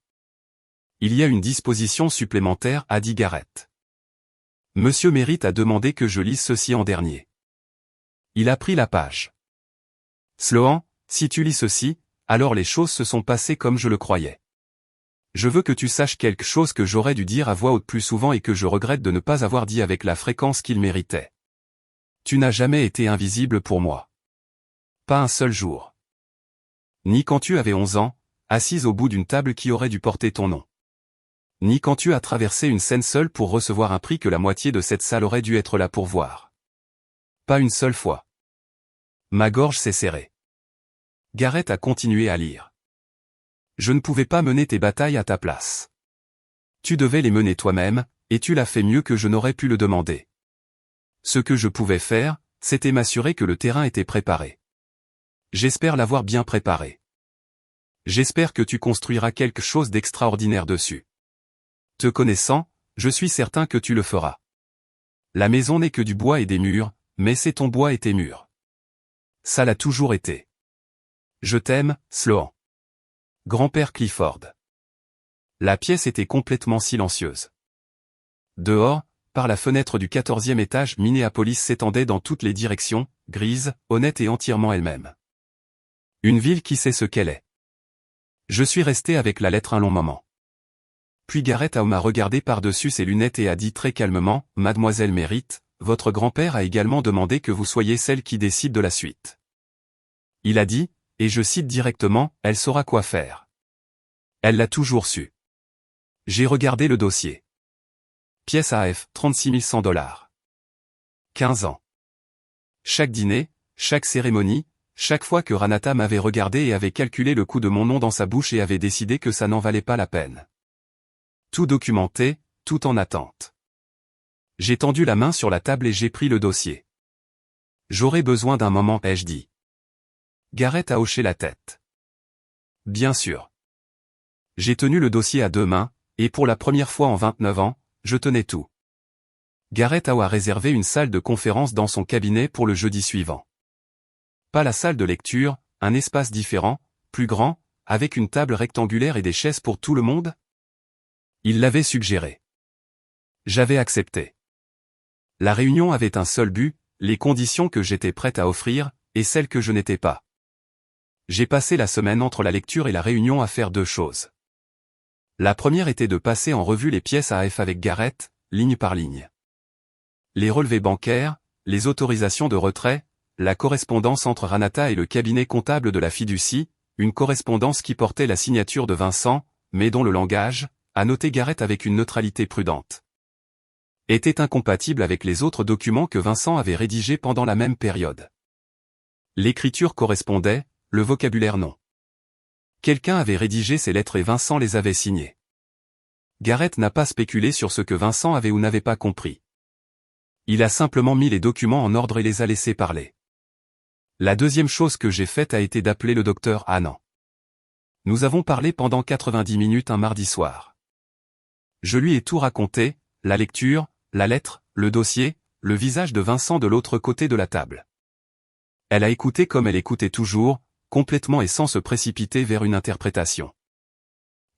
Il y a une disposition supplémentaire, a dit Gareth. Monsieur Mérite a demandé que je lise ceci en dernier. Il a pris la page. Sloan, si tu lis ceci, alors les choses se sont passées comme je le croyais. Je veux que tu saches quelque chose que j'aurais dû dire à voix haute plus souvent et que je regrette de ne pas avoir dit avec la fréquence qu'il méritait. Tu n'as jamais été invisible pour moi. Pas un seul jour. Ni quand tu avais 11 ans, assise au bout d'une table qui aurait dû porter ton nom. Ni quand tu as traversé une scène seule pour recevoir un prix que la moitié de cette salle aurait dû être là pour voir. Pas une seule fois. Ma gorge s'est serrée. Gareth a continué à lire. Je ne pouvais pas mener tes batailles à ta place. Tu devais les mener toi-même, et tu l'as fait mieux que je n'aurais pu le demander. Ce que je pouvais faire, c'était m'assurer que le terrain était préparé. J'espère l'avoir bien préparé. J'espère que tu construiras quelque chose d'extraordinaire dessus. Te connaissant, je suis certain que tu le feras. La maison n'est que du bois et des murs, mais c'est ton bois et tes murs. Ça l'a toujours été. Je t'aime, Sloan. Grand-père Clifford. La pièce était complètement silencieuse. Dehors, par la fenêtre du 14e étage, Minneapolis s'étendait dans toutes les directions, grise, honnête et entièrement elle-même. Une ville qui sait ce qu'elle est. Je suis resté avec la lettre un long moment. Puis Garrett m'a regardé par-dessus ses lunettes et a dit très calmement, « Mademoiselle Merritt, votre grand-père a également demandé que vous soyez celle qui décide de la suite. » Il a dit, et je cite directement, « Elle saura quoi faire. » Elle l'a toujours su. J'ai regardé le dossier. Pièce AF, 36 100 $. 15 ans. Chaque dîner, chaque cérémonie, chaque fois que Ranata m'avait regardé et avait calculé le coût de mon nom dans sa bouche et avait décidé que ça n'en valait pas la peine. Tout documenté, tout en attente. J'ai tendu la main sur la table et j'ai pris le dossier. J'aurais besoin d'un moment, ai-je dit. Garrett a hoché la tête. Bien sûr. J'ai tenu le dossier à deux mains, et pour la première fois en 29 ans, je tenais tout. Garrett a réservé une salle de conférence dans son cabinet pour le jeudi suivant. Pas la salle de lecture, un espace différent, plus grand, avec une table rectangulaire et des chaises pour tout le monde? Il l'avait suggéré. J'avais accepté. La réunion avait un seul but, les conditions que j'étais prête à offrir, et celles que je n'étais pas. J'ai passé la semaine entre la lecture et la réunion à faire deux choses. La première était de passer en revue les pièces AF avec Garrett, ligne par ligne. Les relevés bancaires, les autorisations de retrait, la correspondance entre Ranata et le cabinet comptable de la fiducie, une correspondance qui portait la signature de Vincent, mais dont le langage, a noté Garrett avec une neutralité prudente, était incompatible avec les autres documents que Vincent avait rédigés pendant la même période. L'écriture correspondait, le vocabulaire non. Quelqu'un avait rédigé ces lettres et Vincent les avait signées. Garrett n'a pas spéculé sur ce que Vincent avait ou n'avait pas compris. Il a simplement mis les documents en ordre et les a laissés parler. La deuxième chose que j'ai faite a été d'appeler le docteur Anand. Nous avons parlé pendant 90 minutes un mardi soir. Je lui ai tout raconté, la lecture, la lettre, le dossier, le visage de Vincent de l'autre côté de la table. Elle a écouté comme elle écoutait toujours, complètement et sans se précipiter vers une interprétation.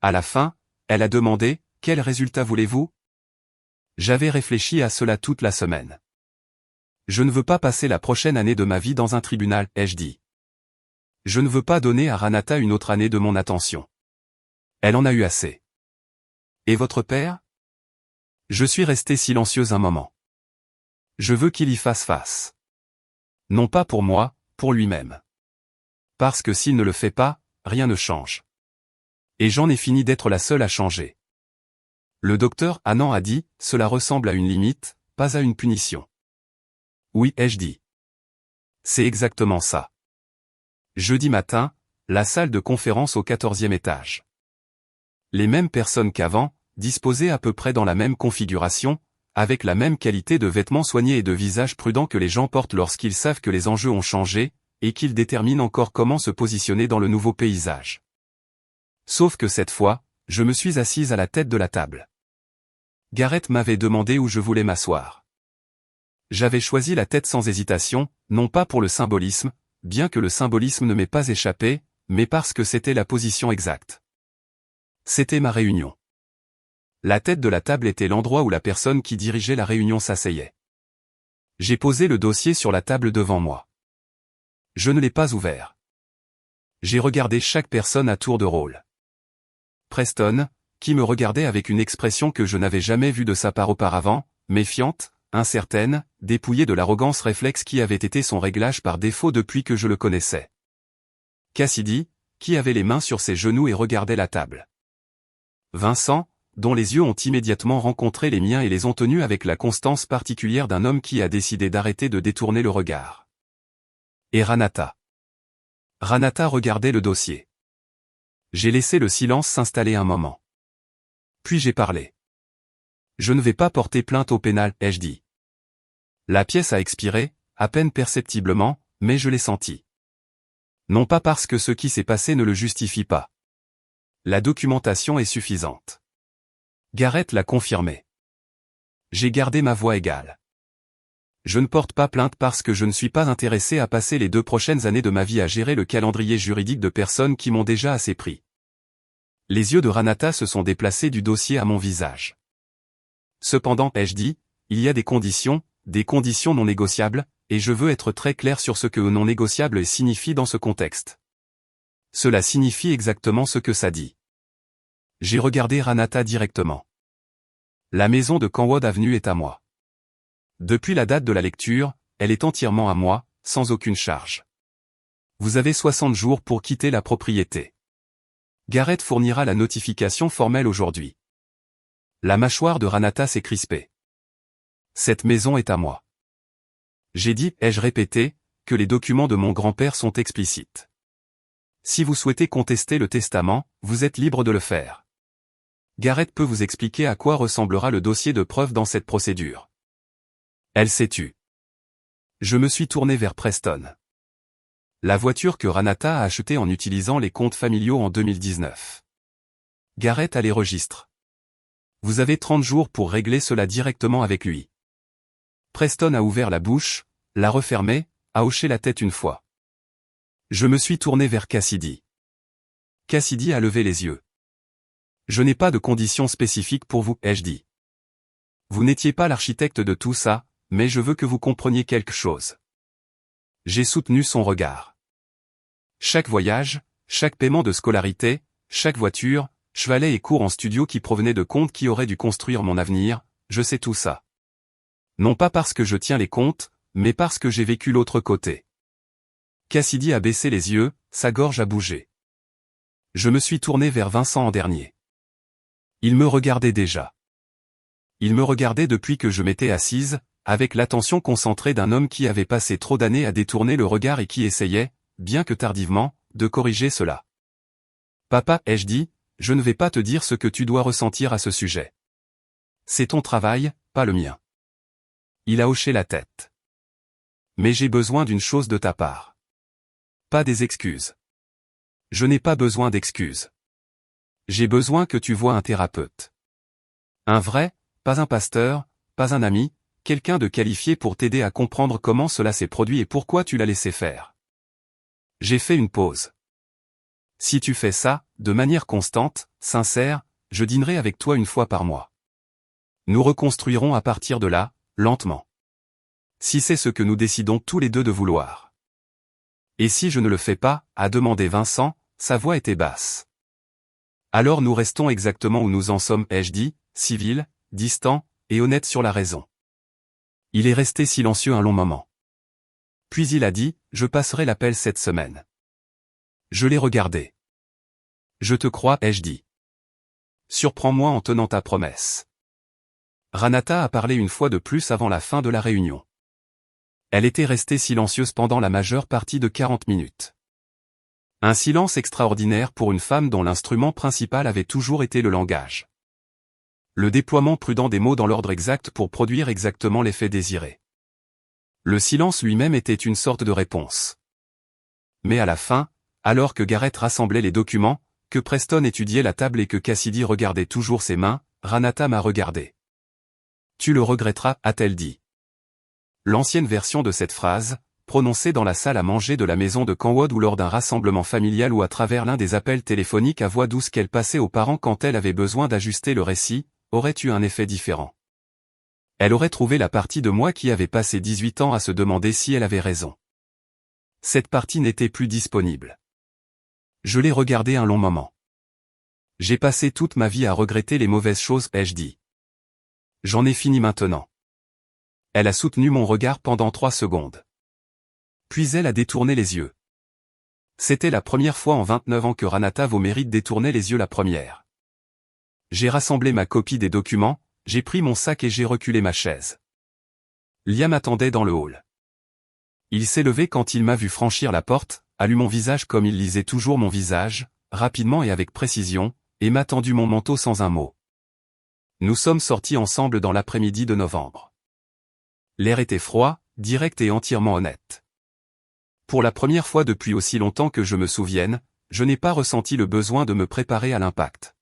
À la fin, elle a demandé, « Quel résultat voulez-vous » J'avais réfléchi à cela toute la semaine. Je ne veux pas passer la prochaine année de ma vie dans un tribunal, ai-je dit. Je ne veux pas donner à Ranata une autre année de mon attention. Elle en a eu assez. Et votre père ? Je suis resté silencieuse un moment. Je veux qu'il y fasse face. Non pas pour moi, pour lui-même. Parce que s'il ne le fait pas, rien ne change. Et j'en ai fini d'être la seule à changer. Le docteur Anand a dit, cela ressemble à une limite, pas à une punition. Oui, ai-je dit. C'est exactement ça. Jeudi matin, la salle de conférence au 14e étage. Les mêmes personnes qu'avant, disposées à peu près dans la même configuration, avec la même qualité de vêtements soignés et de visage prudent que les gens portent lorsqu'ils savent que les enjeux ont changé, et qu'ils déterminent encore comment se positionner dans le nouveau paysage. Sauf que cette fois, je me suis assise à la tête de la table. Garrett m'avait demandé où je voulais m'asseoir. J'avais choisi la tête sans hésitation, non pas pour le symbolisme, bien que le symbolisme ne m'ait pas échappé, mais parce que c'était la position exacte. C'était ma réunion. La tête de la table était l'endroit où la personne qui dirigeait la réunion s'asseyait. J'ai posé le dossier sur la table devant moi. Je ne l'ai pas ouvert. J'ai regardé chaque personne à tour de rôle. Preston, qui me regardait avec une expression que je n'avais jamais vue de sa part auparavant, méfiante, incertaine, dépouillée de l'arrogance réflexe qui avait été son réglage par défaut depuis que je le connaissais. Cassidy, qui avait les mains sur ses genoux et regardait la table. Vincent, dont les yeux ont immédiatement rencontré les miens et les ont tenus avec la constance particulière d'un homme qui a décidé d'arrêter de détourner le regard. Et Ranata. Ranata regardait le dossier. J'ai laissé le silence s'installer un moment. Puis j'ai parlé. Je ne vais pas porter plainte au pénal, ai-je dit. La pièce a expiré, à peine perceptiblement, mais je l'ai senti. Non pas parce que ce qui s'est passé ne le justifie pas. La documentation est suffisante. Garrett l'a confirmé. J'ai gardé ma voix égale. Je ne porte pas plainte parce que je ne suis pas intéressé à passer les 2 prochaines années de ma vie à gérer le calendrier juridique de personnes qui m'ont déjà assez pris. Les yeux de Ranata se sont déplacés du dossier à mon visage. Cependant, ai-je dit, il y a des conditions non négociables, et je veux être très clair sur ce que non négociable signifie dans ce contexte. Cela signifie exactement ce que ça dit. J'ai regardé Ranata directement. La maison de Canwood Avenue est à moi. Depuis la date de la lecture, elle est entièrement à moi, sans aucune charge. Vous avez 60 jours pour quitter la propriété. Garrett fournira la notification formelle aujourd'hui. La mâchoire de Ranata s'est crispée. Cette maison est à moi. J'ai dit, ai-je répété, que les documents de mon grand-père sont explicites. Si vous souhaitez contester le testament, vous êtes libre de le faire. Garrett peut vous expliquer à quoi ressemblera le dossier de preuve dans cette procédure. Elle s'est tue. Je me suis tourné vers Preston. La voiture que Ranata a achetée en utilisant les comptes familiaux en 2019. Garrett a les registres. Vous avez 30 jours pour régler cela directement avec lui. Preston a ouvert la bouche, l'a refermée, a hoché la tête une fois. Je me suis tourné vers Cassidy. Cassidy a levé les yeux. Je n'ai pas de conditions spécifiques pour vous, ai-je dit. Vous n'étiez pas l'architecte de tout ça, mais je veux que vous compreniez quelque chose. J'ai soutenu son regard. Chaque voyage, chaque paiement de scolarité, chaque voiture, chevalet et cours en studio qui provenaient de comptes qui auraient dû construire mon avenir, je sais tout ça. Non pas parce que je tiens les comptes, mais parce que j'ai vécu l'autre côté. Cassidy a baissé les yeux, sa gorge a bougé. Je me suis tourné vers Vincent en dernier. Il me regardait déjà. Il me regardait depuis que je m'étais assise, avec l'attention concentrée d'un homme qui avait passé trop d'années à détourner le regard et qui essayait, bien que tardivement, de corriger cela. Papa, ai-je dit, je ne vais pas te dire ce que tu dois ressentir à ce sujet. C'est ton travail, pas le mien. Il a hoché la tête. Mais j'ai besoin d'une chose de ta part. Pas des excuses. Je n'ai pas besoin d'excuses. J'ai besoin que tu voies un thérapeute. Un vrai, pas un pasteur, pas un ami, quelqu'un de qualifié pour t'aider à comprendre comment cela s'est produit et pourquoi tu l'as laissé faire. J'ai fait une pause. Si tu fais ça, de manière constante, sincère, je dînerai avec toi une fois par mois. Nous reconstruirons à partir de là, lentement. Si c'est ce que nous décidons tous les deux de vouloir. Et si je ne le fais pas, a demandé Vincent, sa voix était basse. Alors nous restons exactement où nous en sommes, ai-je dit, civil, distant, et honnête sur la raison. Il est resté silencieux un long moment. Puis il a dit, je passerai l'appel cette semaine. Je l'ai regardé. Je te crois, ai-je dit. Surprends-moi en tenant ta promesse. Ranata a parlé une fois de plus avant la fin de la réunion. Elle était restée silencieuse pendant la majeure partie de 40 minutes. Un silence extraordinaire pour une femme dont l'instrument principal avait toujours été le langage. Le déploiement prudent des mots dans l'ordre exact pour produire exactement l'effet désiré. Le silence lui-même était une sorte de réponse. Mais à la fin, alors que Garrett rassemblait les documents, que Preston étudiait la table et que Cassidy regardait toujours ses mains, Ranata m'a regardé. Tu le regretteras, a-t-elle dit. L'ancienne version de cette phrase, prononcée dans la salle à manger de la maison de Canwood ou lors d'un rassemblement familial ou à travers l'un des appels téléphoniques à voix douce qu'elle passait aux parents quand elle avait besoin d'ajuster le récit, aurait eu un effet différent. Elle aurait trouvé la partie de moi qui avait passé 18 ans à se demander si elle avait raison. Cette partie n'était plus disponible. Je l'ai regardée un long moment. J'ai passé toute ma vie à regretter les mauvaises choses, ai-je dit. J'en ai fini maintenant. Elle a soutenu mon regard pendant 3 secondes. Puis elle a détourné les yeux. C'était la première fois en 29 ans que Ranata Vomérite détournait les yeux la première. J'ai rassemblé ma copie des documents, j'ai pris mon sac et j'ai reculé ma chaise. Liam attendait dans le hall. Il s'est levé quand il m'a vu franchir la porte, a lu mon visage comme il lisait toujours mon visage, rapidement et avec précision, et m'a tendu mon manteau sans un mot. Nous sommes sortis ensemble dans l'après-midi de novembre. L'air était froid, direct et entièrement honnête. Pour la première fois depuis aussi longtemps que je me souvienne, je n'ai pas ressenti le besoin de me préparer à l'impact.